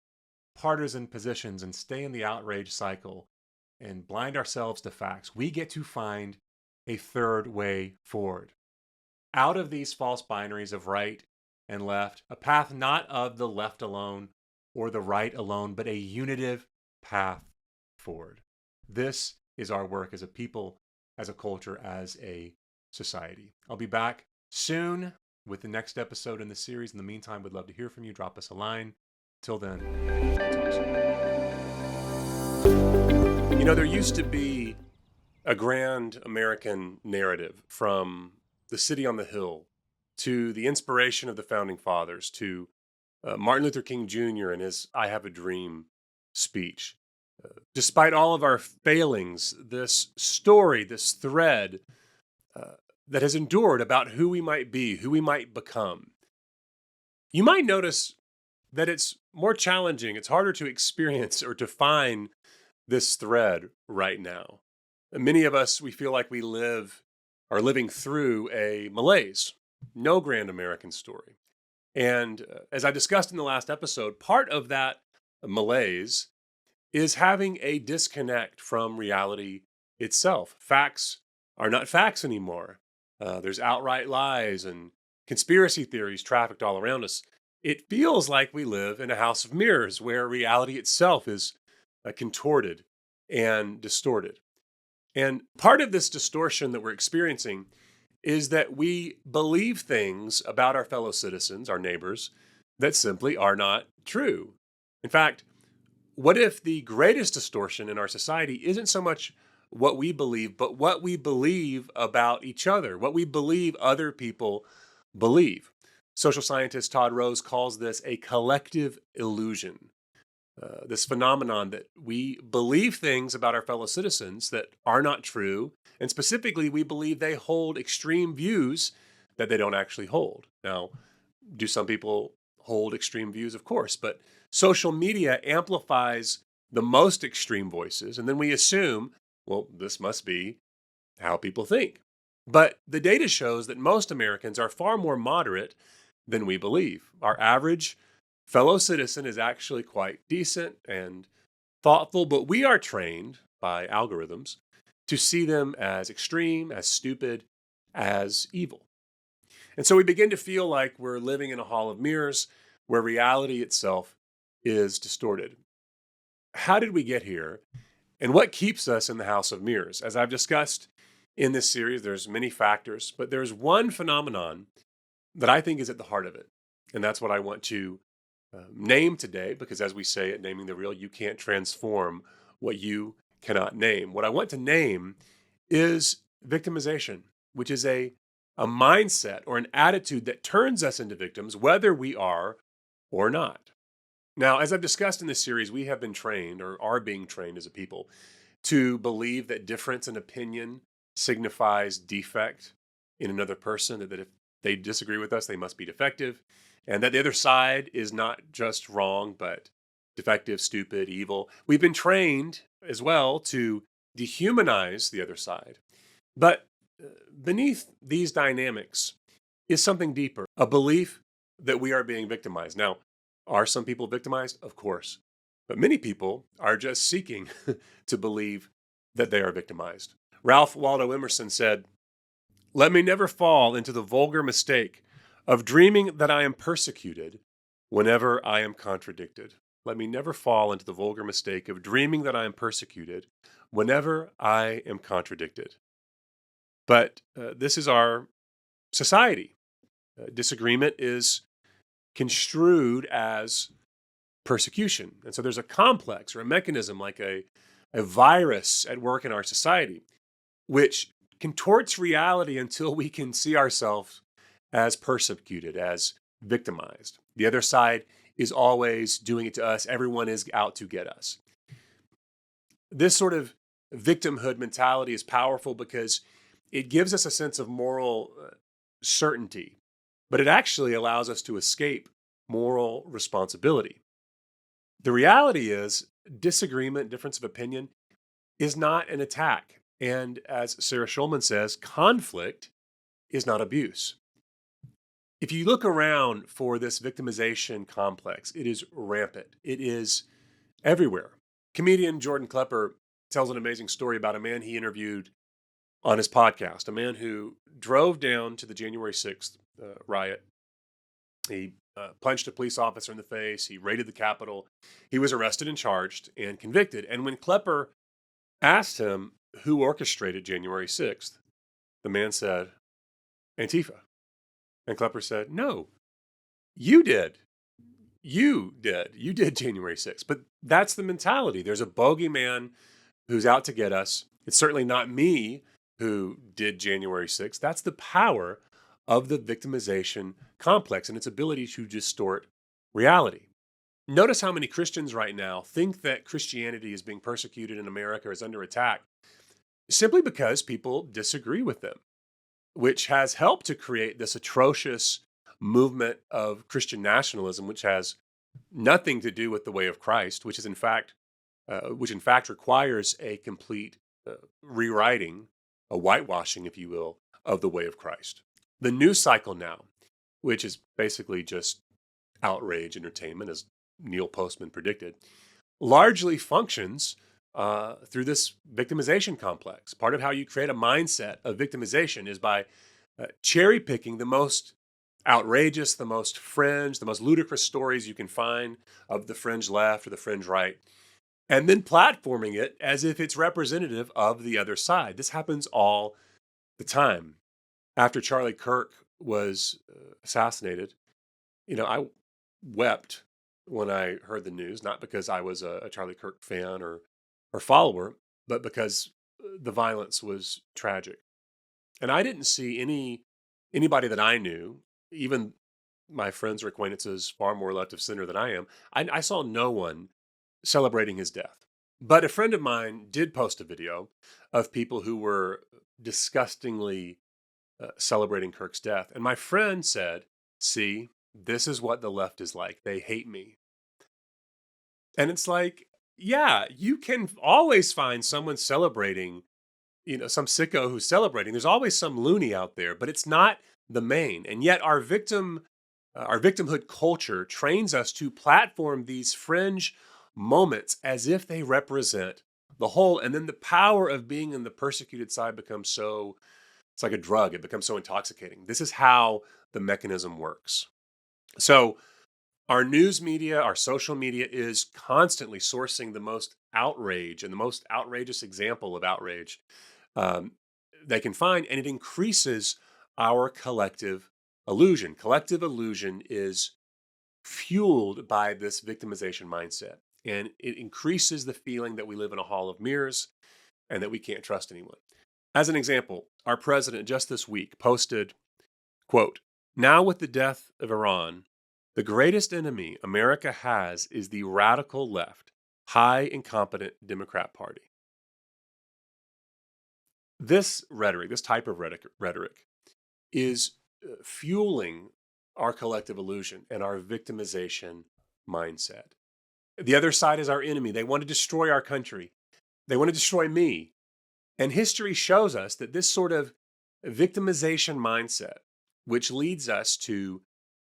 partisan positions and stay in the outrage cycle and blind ourselves to facts, we get to find a third way forward. Out of these false binaries of right and left, a path not of the left alone or the right alone, but a unitive path forward. This is our work as a people, as a culture, as a society. I'll be back soon with the next episode in the series. In the meantime, we'd love to hear from you. Drop us a line. Till then, talk soon. You know, there used to be a grand American narrative from the city on the hill to the inspiration of the founding fathers to Martin Luther King Jr. and his I Have a Dream speech. Despite all of our failings, this story, this thread that has endured about who we might be, who we might become, you might notice that it's more challenging. It's harder to experience or to find this thread right now. Many of us, we feel like we are living through a malaise, no grand American story. And as I discussed in the last episode, part of that malaise is having a disconnect from reality itself. Facts are not facts anymore. There's outright lies and conspiracy theories trafficked all around us. It feels like we live in a house of mirrors where reality itself is contorted and distorted. And part of this distortion that we're experiencing is that we believe things about our fellow citizens, our neighbors, that simply are not true. In fact, what if the greatest distortion in our society isn't so much what we believe, but what we believe about each other, what we believe other people believe? Social scientist Todd Rose calls this a collective illusion. This phenomenon that we believe things about our fellow citizens that are not true, and specifically we believe they hold extreme views that they don't actually hold. Now, do some people hold extreme views? Of course, but social media amplifies the most extreme voices, and then we assume, well, this must be how people think. But the data shows that most Americans are far more moderate than we believe. Our average fellow citizen is actually quite decent and thoughtful, but we are trained by algorithms to see them as extreme, as stupid, as evil. And so we begin to feel like we're living in a hall of mirrors where reality itself is distorted. How did we get here? And what keeps us in the house of mirrors? As I've discussed in this series, there's many factors, but there's one phenomenon that I think is at the heart of it. And that's what I want to name today, because as we say at Naming the Real, you can't transform what you cannot name. What I want to name is victimization, which is a mindset or an attitude that turns us into victims, whether we are or not. Now, as I've discussed in this series, we have been trained or are being trained as a people to believe that difference in opinion signifies defect in another person, that if they disagree with us, they must be defective, and that the other side is not just wrong, but defective, stupid, evil. We've been trained as well to dehumanize the other side. But beneath these dynamics is something deeper, a belief that we are being victimized. Now, are some people victimized? Of course. But many people are just seeking to believe that they are victimized. Ralph Waldo Emerson said, "Let me never fall into the vulgar mistake of dreaming that I am persecuted whenever I am contradicted." Let me never fall into the vulgar mistake of dreaming that I am persecuted whenever I am contradicted. But this is our society. Disagreement is construed as persecution. And so there's a complex or a mechanism like a virus at work in our society, which contorts reality until we can see ourselves as persecuted, as victimized. The other side is always doing it to us. Everyone is out to get us. This sort of victimhood mentality is powerful because it gives us a sense of moral certainty, but it actually allows us to escape moral responsibility. The reality is, disagreement, difference of opinion, is not an attack. And as Sarah Schulman says, conflict is not abuse. If you look around for this victimization complex, it is rampant. It is everywhere. Comedian Jordan Klepper tells an amazing story about a man he interviewed on his podcast, a man who drove down to the January 6th riot. He punched a police officer in the face. He raided the Capitol. He was arrested and charged and convicted. And when Klepper asked him who orchestrated January 6th, the man said, Antifa. And Klepper said, no, you did. You did. You did January 6th. But that's the mentality. There's a bogeyman who's out to get us. It's certainly not me who did January 6th. That's the power of the victimization complex and its ability to distort reality. Notice how many Christians right now think that Christianity is being persecuted in America or is under attack simply because people disagree with them, which has helped to create this atrocious movement of Christian nationalism, which has nothing to do with the way of Christ, which in fact requires a complete rewriting, a whitewashing, if you will, of the way of Christ. The news cycle now, which is basically just outrage entertainment, as Neil Postman predicted, largely functions through this victimization complex. Part of how you create a mindset of victimization is by cherry picking the most outrageous, the most fringe, the most ludicrous stories you can find of the fringe left or the fringe right, and then platforming it as if it's representative of the other side. This happens all the time. After Charlie Kirk was assassinated, I wept when I heard the news, not because I was a Charlie Kirk fan or follower, but because the violence was tragic. And I didn't see anybody that I knew, even my friends or acquaintances far more left of center than I am. I saw no one celebrating his death. But a friend of mine did post a video of people who were disgustingly celebrating Kirk's death. And my friend said, see, this is what the left is like. They hate me. And it's like, yeah, you can always find someone celebrating, some sicko who's celebrating. There's always some loony out there, but it's not the main. And yet our victimhood culture trains us to platform these fringe moments as if they represent the whole. And then the power of being in the persecuted side becomes it's like a drug. It becomes so intoxicating. This is how the mechanism works. So our news media, our social media is constantly sourcing the most outrage and the most outrageous example of outrage they can find, and it increases our collective illusion. Collective illusion is fueled by this victimization mindset, and it increases the feeling that we live in a hall of mirrors and that we can't trust anyone. As an example, our president just this week posted, quote, "Now with the death of Iran, the greatest enemy America has is the radical left, high incompetent Democrat Party." This rhetoric, this type of rhetoric is fueling our collective illusion and our victimization mindset. The other side is our enemy. They want to destroy our country. They want to destroy me. And history shows us that this sort of victimization mindset, which leads us to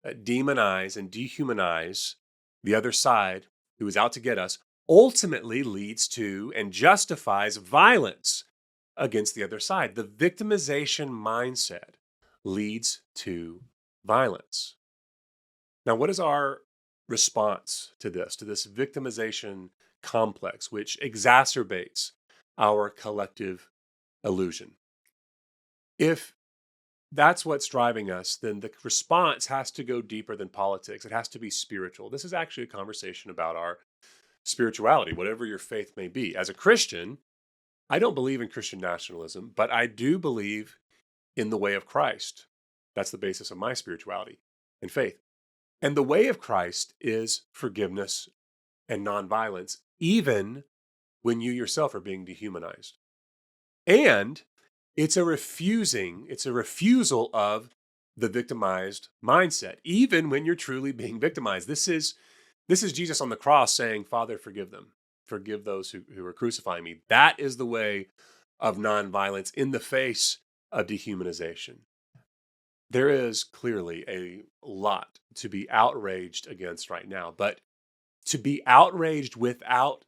demonize and dehumanize the other side who is out to get us, ultimately leads to and justifies violence against the other side. The victimization mindset leads to violence. Now, what is our response to this victimization complex, which exacerbates our collective illusion? If that's what's driving us, then the response has to go deeper than politics. It has to be spiritual. This is actually a conversation about our spirituality, whatever your faith may be. As a Christian, I don't believe in Christian nationalism, but I do believe in the way of Christ. That's the basis of my spirituality and faith. And the way of Christ is forgiveness and nonviolence, even when you yourself are being dehumanized. And it's a refusal of the victimized mindset, even when you're truly being victimized. This is Jesus on the cross saying, Father, forgive them. Forgive those who are crucifying me. That is the way of nonviolence in the face of dehumanization. There is clearly a lot to be outraged against right now, but to be outraged without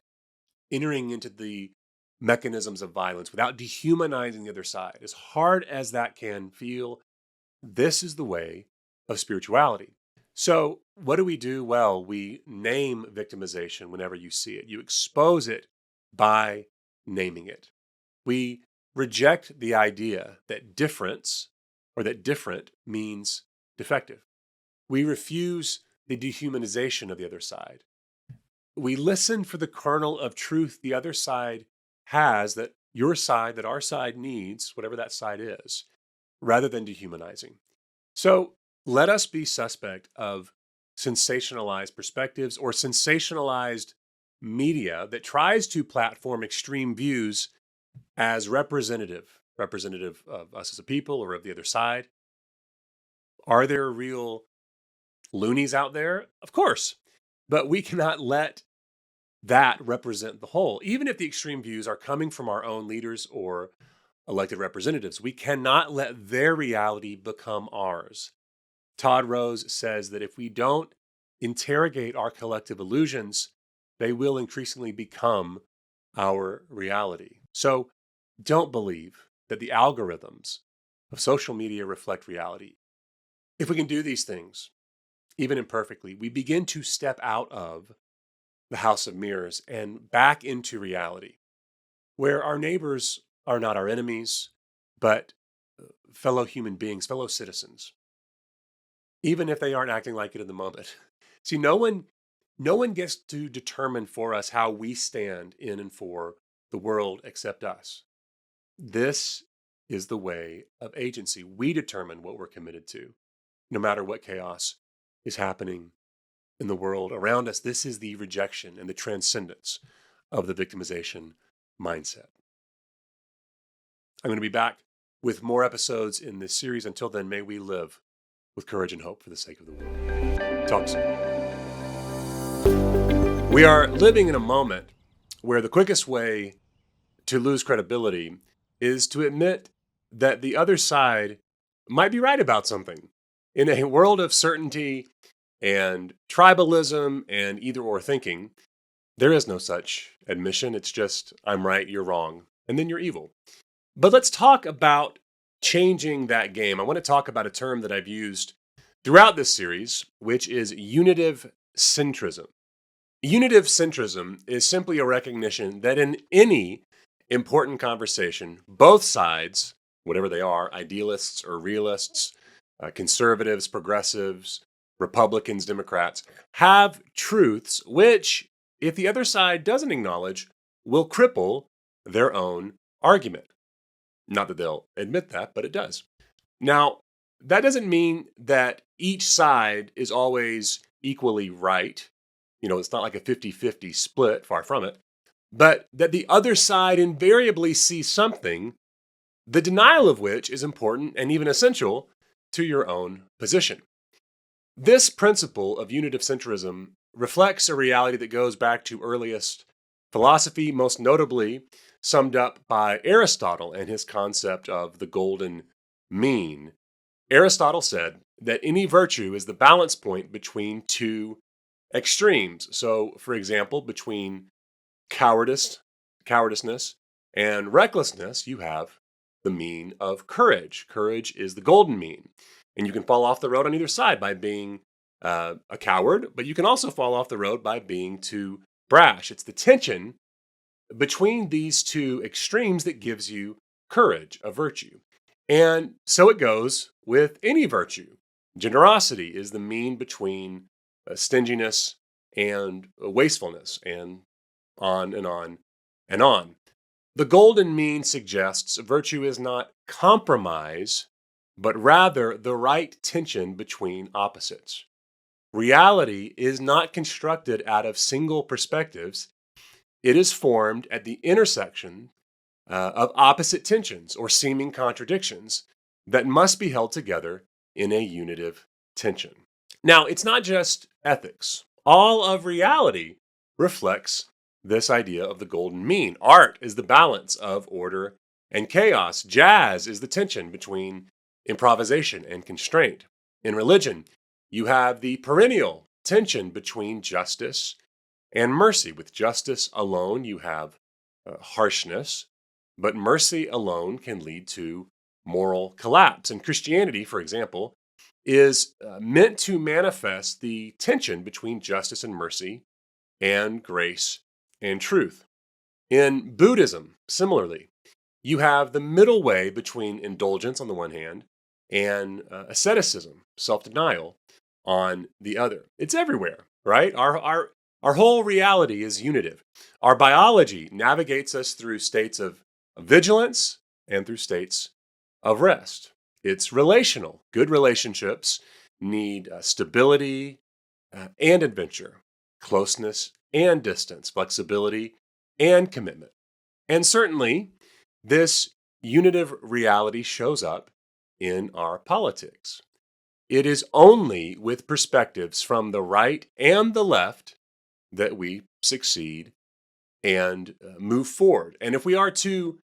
entering into the mechanisms of violence, without dehumanizing the other side, as hard as that can feel, this is the way of spirituality. So what do? Well, we name victimization whenever you see it. You expose it by naming it. We reject the idea that difference or that different means defective. We refuse the dehumanization of the other side. We listen for the kernel of truth the other side has, that your side, that our side needs, whatever that side is, rather than dehumanizing. So let us be suspect of sensationalized perspectives or sensationalized media that tries to platform extreme views as representative of us as a people or of the other side. Are there real loonies out there? Of course. But we cannot let that represent the whole. Even if the extreme views are coming from our own leaders or elected representatives, we cannot let their reality become ours. Todd Rose says that if we don't interrogate our collective illusions, they will increasingly become our reality. So don't believe that the algorithms of social media reflect reality. If we can do these things, even imperfectly, we begin to step out of the house of mirrors and back into reality, where our neighbors are not our enemies, but fellow human beings, fellow citizens, even if they aren't acting like it in the moment. See, no one gets to determine for us how we stand in and for the world except us. This is the way of agency. We determine what we're committed to, no matter what chaos is happening in the world around us. This is the rejection and the transcendence of the victimization mindset. I'm going to be back with more episodes in this series. Until then, may we live with courage and hope for the sake of the world. Talk soon. We are living in a moment where the quickest way to lose credibility is to admit that the other side might be right about something. In a world of certainty and tribalism and either or thinking, there is no such admission. It's just, I'm right, you're wrong, and then you're evil. But let's talk about changing that game. I want to talk about a term that I've used throughout this series, which is unitive centrism. Unitive centrism is simply a recognition that in any important conversation, both sides, whatever they are, idealists or realists, conservatives, progressives, Republicans, Democrats, have truths which, if the other side doesn't acknowledge, will cripple their own argument. Not that they'll admit that, but it does. Now, that doesn't mean that each side is always equally right. It's not like a 50-50 split, far from it. But that the other side invariably sees something, the denial of which is important and even essential to your own position. This principle of unitive centrism reflects a reality that goes back to earliest philosophy, most notably summed up by Aristotle and his concept of the golden mean? Aristotle said that any virtue is the balance point between two extremes. So, for example, between cowardiceness, and recklessness, you have the mean of courage. Courage is the golden mean. And you can fall off the road on either side by being a coward, but you can also fall off the road by being too brash. It's the tension between these two extremes that gives you courage, a virtue. And so it goes with any virtue. Generosity is the mean between stinginess and wastefulness, and on and on and on. The golden mean suggests virtue is not compromise, but rather the right tension between opposites. Reality is not constructed out of single perspectives. It is formed at the intersection of opposite tensions or seeming contradictions that must be held together in a unitive tension. Now, it's not just ethics. All of reality reflects this idea of the golden mean. Art is the balance of order and chaos. Jazz is the tension between improvisation and constraint. In religion, you have the perennial tension between justice and mercy. With justice alone, you have harshness, but mercy alone can lead to moral collapse. And Christianity, for example, is meant to manifest the tension between justice and mercy and grace and truth. In Buddhism, similarly, you have the middle way between indulgence on the one hand and asceticism, self-denial, on the other. It's everywhere, right? Our whole reality is unitive. Our biology navigates us through states of vigilance and through states of rest. It's relational. Good relationships need stability and adventure, closeness and distance, flexibility and commitment. And certainly, this unitive reality shows up in our politics. It is only with perspectives from the right and the left that we succeed and move forward. And if we are to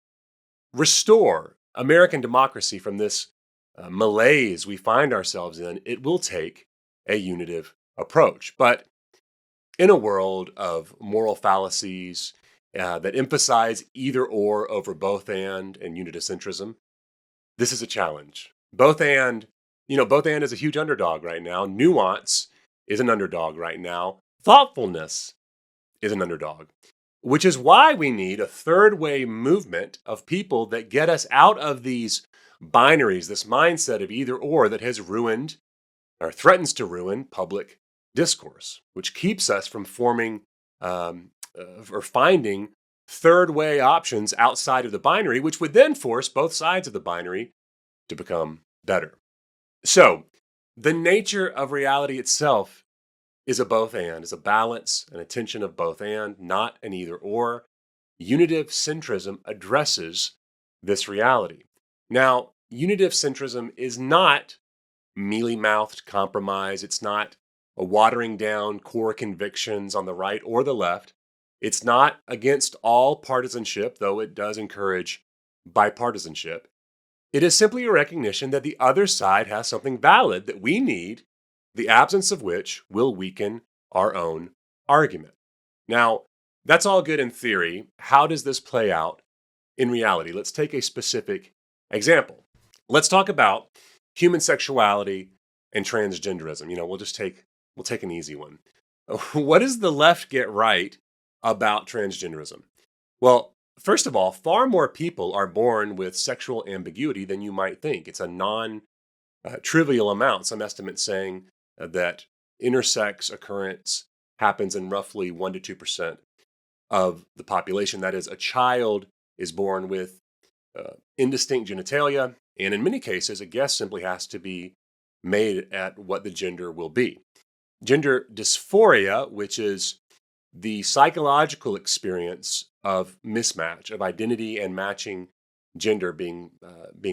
restore American democracy from this malaise we find ourselves in, it will take a unitive approach. But in a world of moral fallacies that emphasize either or over both and unitive centrism, this is a challenge. Both and is a huge underdog right now. Nuance is an underdog right now. Thoughtfulness is an underdog, which is why we need a third way movement of people that get us out of these binaries, this mindset of either or that has ruined or threatens to ruin public discourse, which keeps us from forming or finding third way options outside of the binary, which would then force both sides of the binary to become better. So, the nature of reality itself is a both and, is a balance, an attention of both and, not an either or. Unitive centrism addresses this reality. Now, unitive centrism is not mealy-mouthed compromise. It's not a watering down core convictions on the right or the left. It's not against all partisanship, though it does encourage bipartisanship. It is simply a recognition that the other side has something valid that we need, the absence of which will weaken our own argument. Now, that's all good in theory. How does this play out in reality? Let's take a specific example. Let's talk about human sexuality and transgenderism. We'll take an easy one. What does the left get right about transgenderism? Well, first of all, far more people are born with sexual ambiguity than you might think. It's a non-trivial amount. Some estimates saying that intersex occurrence happens in roughly 1% to 2% of the population. That is, a child is born with indistinct genitalia, and in many cases, a guess simply has to be made at what the gender will be. Gender dysphoria, which is the psychological experience of mismatch, of identity and matching gender being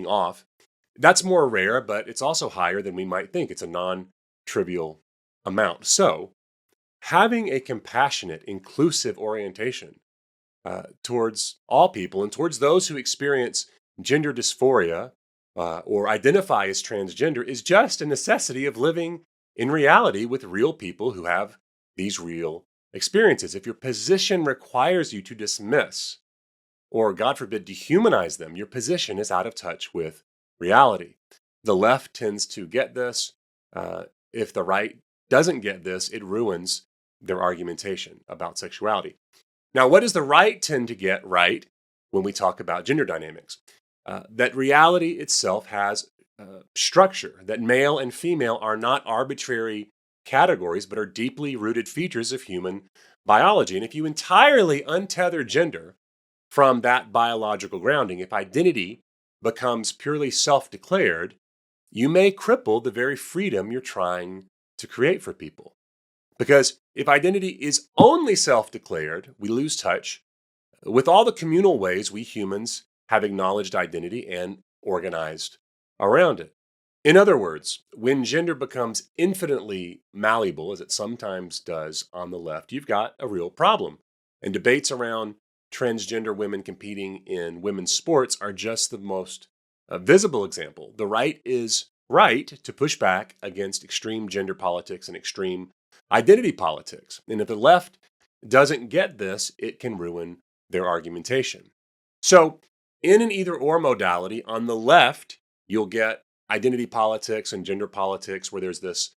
off, that's more rare, but it's also higher than we might think. It's a non-trivial amount. So, having a compassionate, inclusive orientation towards all people and towards those who experience gender dysphoria
or identify as transgender is just a necessity of living in reality with real people who have these real experiences. If your position requires you to dismiss or, God forbid, dehumanize them, your position is out of touch with reality. The left tends to get this. If the right doesn't get this, it ruins their argumentation about sexuality. Now, what does the right tend to get right when we talk about gender dynamics? That reality itself has structure, that male and female are not arbitrary categories, but are deeply rooted features of human biology. And if you entirely untether gender from that biological grounding, if identity becomes purely self-declared, you may cripple the very freedom you're trying to create for people. Because if identity is only self-declared, we lose touch with all the communal ways we humans have acknowledged identity and organized around it. In other words, when gender becomes infinitely malleable, as it sometimes does on the left, you've got a real problem. And debates around transgender women competing in women's sports are just the most visible example. The right is right to push back against extreme gender politics and extreme identity politics. And if the left doesn't get this, it can ruin their argumentation. So in an either-or modality, on the left, you'll get identity politics and gender politics where there's this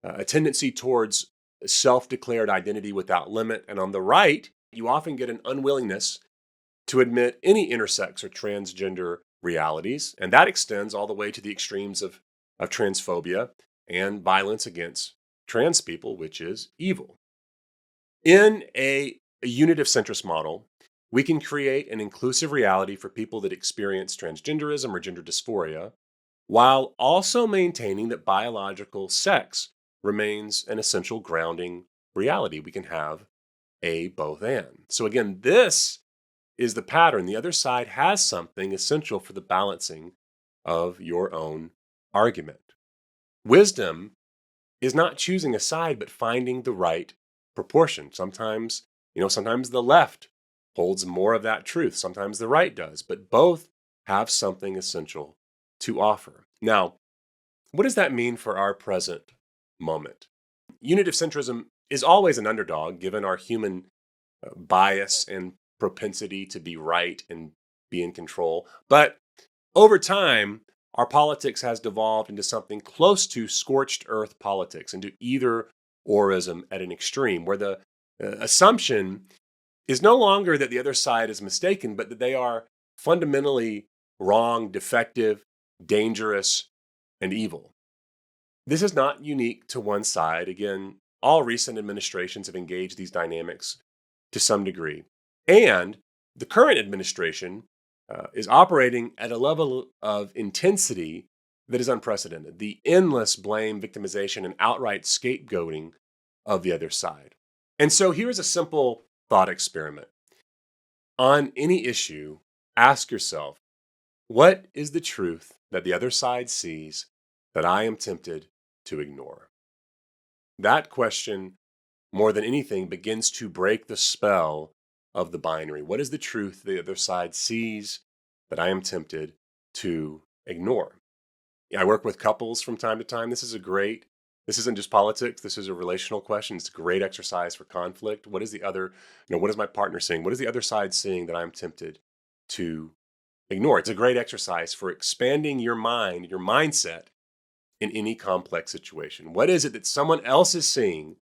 a tendency towards self-declared identity without limit. And on the right, you often get an unwillingness to admit any intersex or transgender realities. And that extends all the way to the extremes of transphobia and violence against trans people, which is evil. In a unitive centrist model, we can create an inclusive reality for people that experience transgenderism or gender dysphoria, while also maintaining that biological sex remains an essential grounding reality. We can have a both and. So again, this is the pattern. The other side has something essential for the balancing of your own argument. Wisdom is not choosing a side, but finding the right proportion. Sometimes the left holds more of that truth. Sometimes the right does, but both have something essential to offer. Now, what does that mean for our present moment? Unitive centrism is always an underdog, given our human bias and propensity to be right and be in control. But over time, our politics has devolved into something close to scorched earth politics, into either-orism at an extreme, where the assumption is no longer that the other side is mistaken, but that they are fundamentally wrong, defective, dangerous, and evil. This is not unique to one side. Again, all recent administrations have engaged these dynamics to some degree. And the current administration is operating at a level of intensity that is unprecedented. The endless blame, victimization, and outright scapegoating of the other side. And so here's a simple thought experiment. On any issue, ask yourself, what is the truth that the other side sees that I am tempted to ignore? That question, more than anything, begins to break the spell of the binary. What is the truth the other side sees that I am tempted to ignore? I work with couples from time to time. This isn't just politics. This is a relational question. It's a great exercise for conflict. What is what is my partner seeing? What is the other side seeing that I'm tempted to ignore? It's a great exercise for expanding your mind, your mindset in any complex situation. What is it that someone else is seeing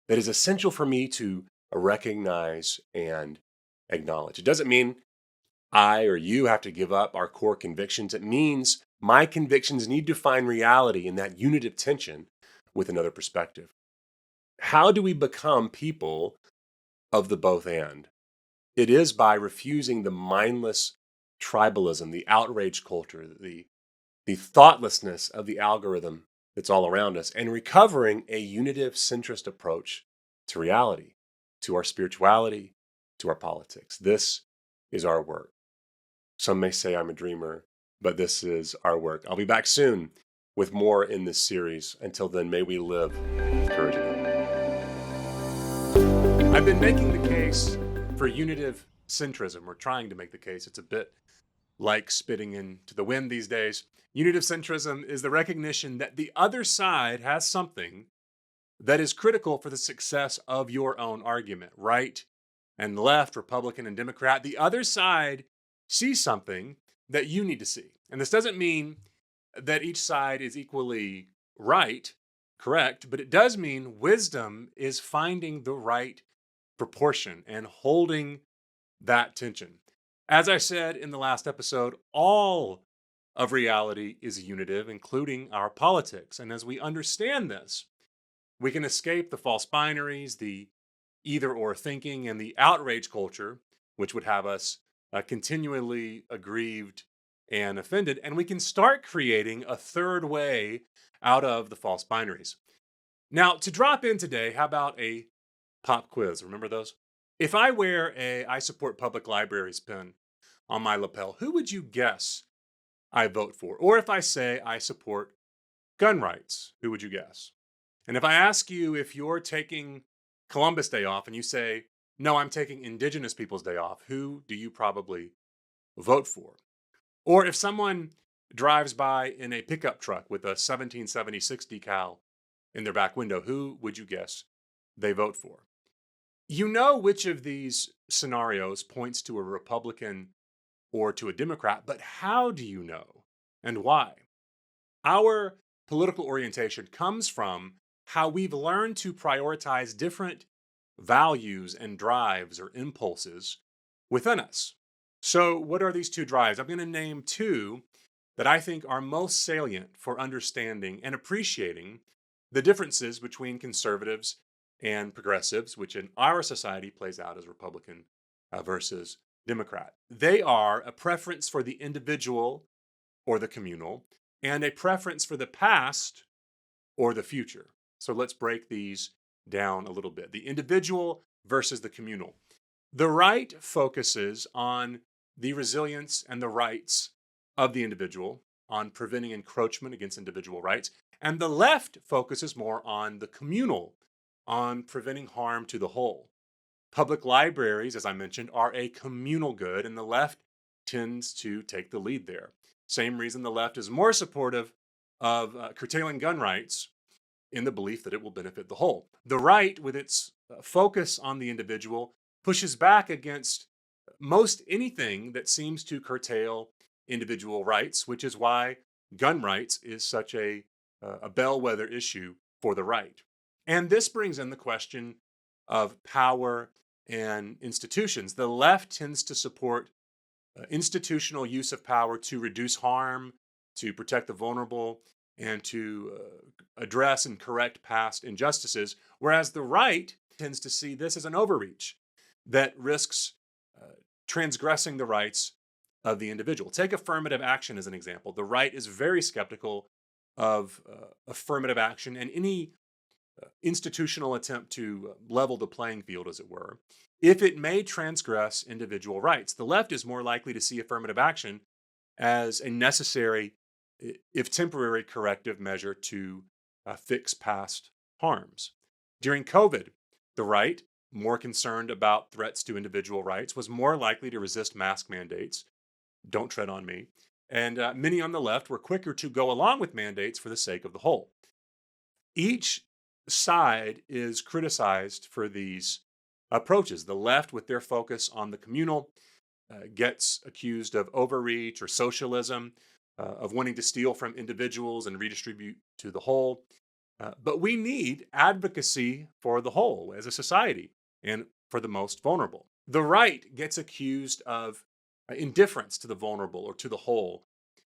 that is essential for me to recognize and acknowledge? It doesn't mean I or you have to give up our core convictions. It means my convictions need to find reality in that unitive tension with another perspective. How do we become people of the both and? It is by refusing the mindless tribalism, the outrage culture, the thoughtlessness of the algorithm that's all around us, and recovering a unitive centrist approach to reality, to our spirituality, to our politics. This is our work. Some may say I'm a dreamer, but this is our work. I'll be back soon with more in this series. Until then, may we live with courage again. I've been making the case for unitive centrism. We're trying to make the case. It's a bit
like spitting into the wind these days. Unitive centrism is the recognition that the other side has something that is critical for the success of your own argument. Right and left, Republican and Democrat, the other side sees something that you need to see. And this doesn't mean that each side is equally right, correct, but it does mean wisdom is finding the right proportion and holding that tension. As I said in the last episode, all of reality is unitive, including our politics. And as we understand this, we can escape the false binaries, the either or thinking, and the outrage culture, which would have us continually aggrieved and offended. And we can start creating a third way out of the false binaries. Now, to drop in today, how about a pop quiz? Remember those? If I wear a I support public libraries pin on my lapel, who would you guess I vote for? Or if I say I support gun rights, who would you guess? And if I ask you if you're taking Columbus Day off and you say, no, I'm taking Indigenous Peoples Day off, who do you probably vote for? Or if someone drives by in a pickup truck with a 1776 decal in their back window, who would you guess they vote for? You know which of these scenarios points to a Republican or to a Democrat, but how do you know and why? Our political orientation comes from how we've learned to prioritize different values and drives or impulses within us. So, what are these two drives? I'm going to name two that I think are most salient for understanding and appreciating the differences between conservatives and progressives, which in our society plays out as Republican versus Democrat. They are a preference for the individual or the communal, and a preference for the past or the future. So let's break these down a little bit. The individual versus the communal. The right focuses on the resilience and the rights of the individual, on preventing encroachment against individual rights. And the left focuses more on the communal, on preventing harm to the whole. Public libraries, as I mentioned, are a communal good, and the left tends to take the lead there. Same reason the left is more supportive of curtailing gun rights in the belief that it will benefit the whole. The right, with its focus on the individual, pushes back against most anything that seems to curtail individual rights, which is why gun rights is such a bellwether issue for the right. And this brings in the question of power and institutions. The left tends to support institutional use of power to reduce harm, to protect the vulnerable, and to address and correct past injustices, whereas the right tends to see this as an overreach that risks transgressing the rights of the individual. Take affirmative action as an example. The right is very skeptical of affirmative action and any institutional attempt to level the playing field, as it were, if it may transgress individual rights. The left is more likely to see affirmative action as a necessary, if temporary, corrective measure to fix past harms. During COVID, the right, more concerned about threats to individual rights, was more likely to resist mask mandates. Don't tread on me. And many on the left were quicker to go along with mandates for the sake of the whole. Each side is criticized for these approaches. The left, with their focus on the communal, gets accused of overreach or socialism, of wanting to steal from individuals and redistribute to the whole. But we need advocacy for the whole as a society and for the most vulnerable. The right gets accused of indifference to the vulnerable or to the whole.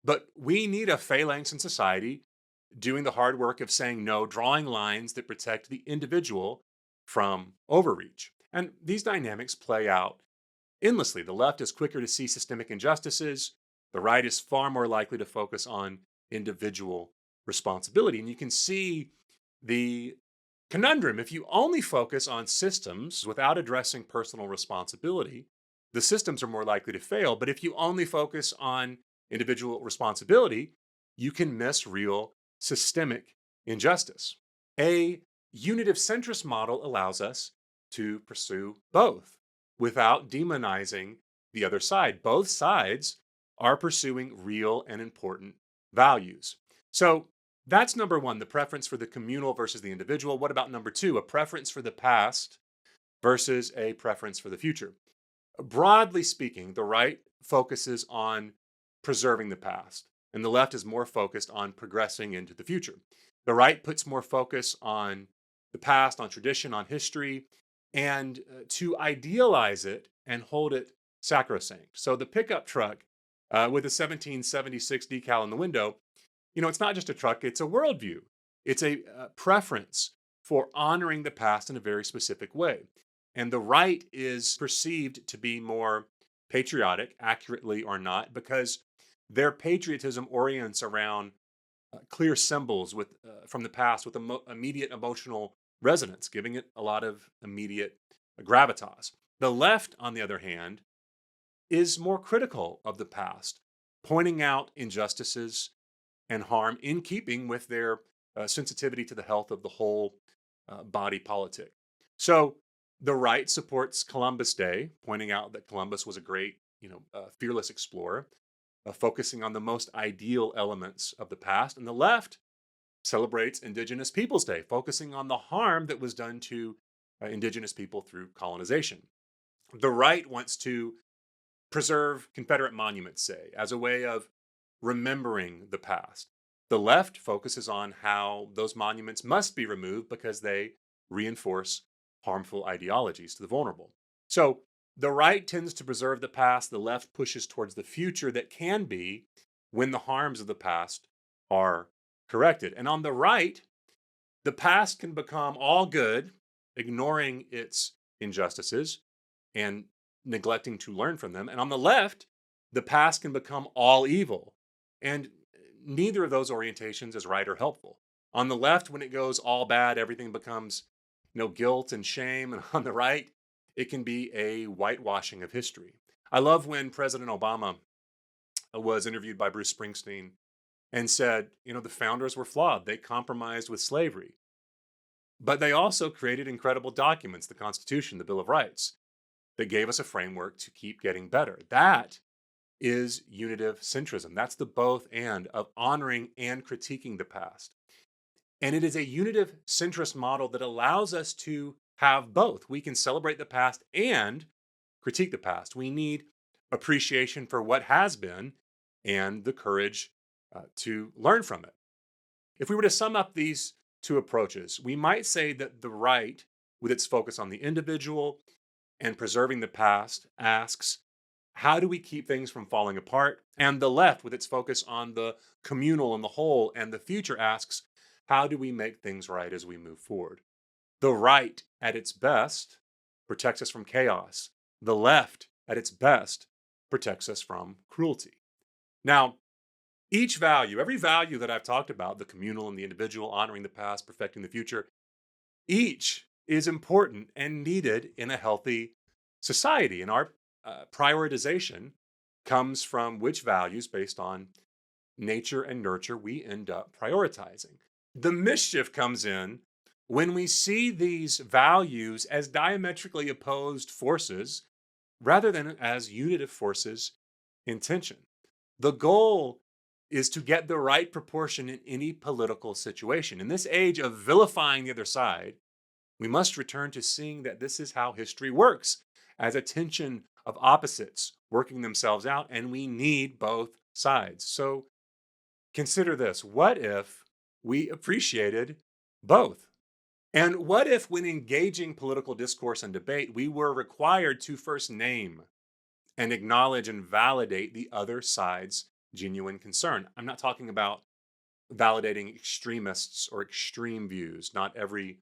But we need a phalanx in society doing the hard work of saying no, drawing lines that protect the individual from overreach. And these dynamics play out endlessly. The left is quicker to see systemic injustices. The right is far more likely to focus on individual responsibility. And you can see the conundrum. If you only focus on systems without addressing personal responsibility, the systems are more likely to fail. But if you only focus on individual responsibility, you can miss real systemic injustice. A unitive centrist model allows us to pursue both without demonizing the other side. Both sides are pursuing real and important values. So that's number one, the preference for the communal versus the individual. What about number two, a preference for the past versus a preference for the future? Broadly speaking, the right focuses on preserving the past, and the left is more focused on progressing into the future. The right puts more focus on the past, on tradition, on history, and to idealize it and hold it sacrosanct. So the pickup truck with a 1776 decal in the window, it's not just a truck, it's a worldview. It's a preference for honoring the past in a very specific way. And the right is perceived to be more patriotic, accurately or not, because their patriotism orients around clear symbols from the past with immediate emotional resonance, giving it a lot of immediate gravitas. The left, on the other hand, is more critical of the past, pointing out injustices and harm in keeping with their sensitivity to the health of the whole body politic. So the right supports Columbus Day, pointing out that Columbus was a great, fearless explorer, focusing on the most ideal elements of the past. And the left celebrates Indigenous Peoples Day, focusing on the harm that was done to Indigenous people through colonization. The right wants to preserve Confederate monuments, say, as a way of remembering the past. The left focuses on how those monuments must be removed because they reinforce harmful ideologies to the vulnerable. So the right tends to preserve the past, the left pushes towards the future that can be when the harms of the past are corrected. And on the right, the past can become all good, ignoring its injustices and neglecting to learn from them. And on the left, the past can become all evil. And neither of those orientations is right or helpful. On the left, when it goes all bad, everything becomes guilt and shame. And on the right, it can be a whitewashing of history. I love when President Obama was interviewed by Bruce Springsteen and said, the founders were flawed. They compromised with slavery. But they also created incredible documents, the Constitution, the Bill of Rights, that gave us a framework to keep getting better. That is unitive centrism. That's the both and of honoring and critiquing the past. And it is a unitive centrist model that allows us to have both. We can celebrate the past and critique the past. We need appreciation for what has been and the courage to learn from it. If we were to sum up these two approaches, we might say that the right, with its focus on the individual and preserving the past, asks, how do we keep things from falling apart? And the left, with its focus on the communal and the whole and the future, asks, how do we make things right as we move forward? The right, at its best, protects us from chaos. The left, at its best, protects us from cruelty. Now, each value, every value that I've talked about, the communal and the individual, honoring the past, perfecting the future, each is important and needed in a healthy society. And our prioritization comes from which values, based on nature and nurture, we end up prioritizing. The mischief comes in when we see these values as diametrically opposed forces rather than as unitive forces in tension. The goal is to get the right proportion in any political situation. In this age of vilifying the other side, we must return to seeing that this is how history works, as a tension of opposites working themselves out, and we need both sides. So consider this. What if we appreciated both? And what if, when engaging political discourse and debate, we were required to first name and acknowledge and validate the other side's genuine concern? I'm not talking about validating extremists or extreme views. Not every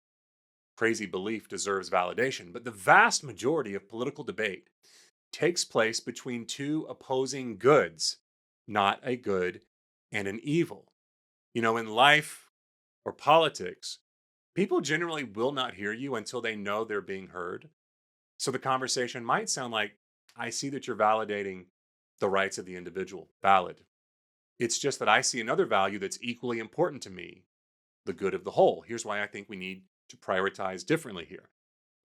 crazy belief deserves validation, but the vast majority of political debate takes place between two opposing goods, not a good and an evil. In life or politics, people generally will not hear you until they know they're being heard. So the conversation might sound like, I see that you're validating the rights of the individual. Valid. It's just that I see another value that's equally important to me, the good of the whole. Here's why I think we need to prioritize differently here.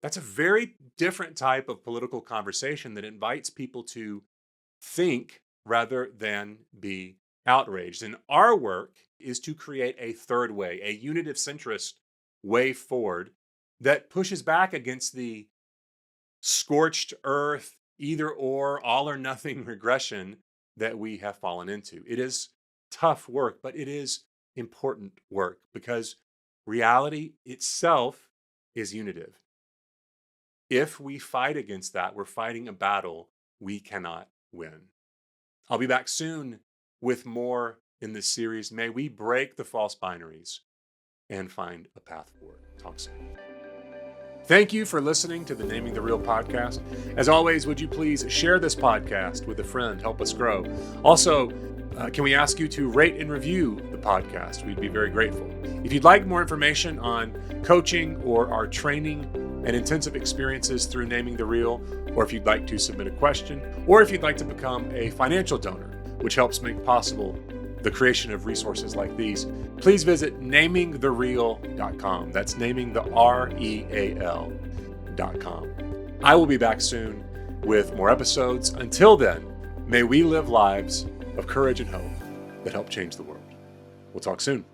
That's a very different type of political conversation that invites people to think rather than be outraged. And our work is to create a third way, a unitive centrist way forward that pushes back against the scorched earth, either or, all or nothing regression that we have fallen into. It is tough work, but it is important work because reality itself is unitive. If we fight against that, we're fighting a battle we cannot win. I'll be back soon with more in this series. May we break the false binaries and find a path forward. Talk soon. Thank you for listening to the Naming the Real podcast. As always, would you please share this podcast with a friend? Help us grow. Also, can we ask you to rate and review the podcast? We'd be very grateful. If you'd like more information on coaching or our training and intensive experiences through Naming the Real, or if you'd like to submit a question, or if you'd like to become a financial donor, which helps make possible the creation of resources like these, please visit namingthereal.com. That's naming the REAL.com. I will be back soon with more episodes. Until then, may we live lives of courage and hope that help change the world. We'll talk soon.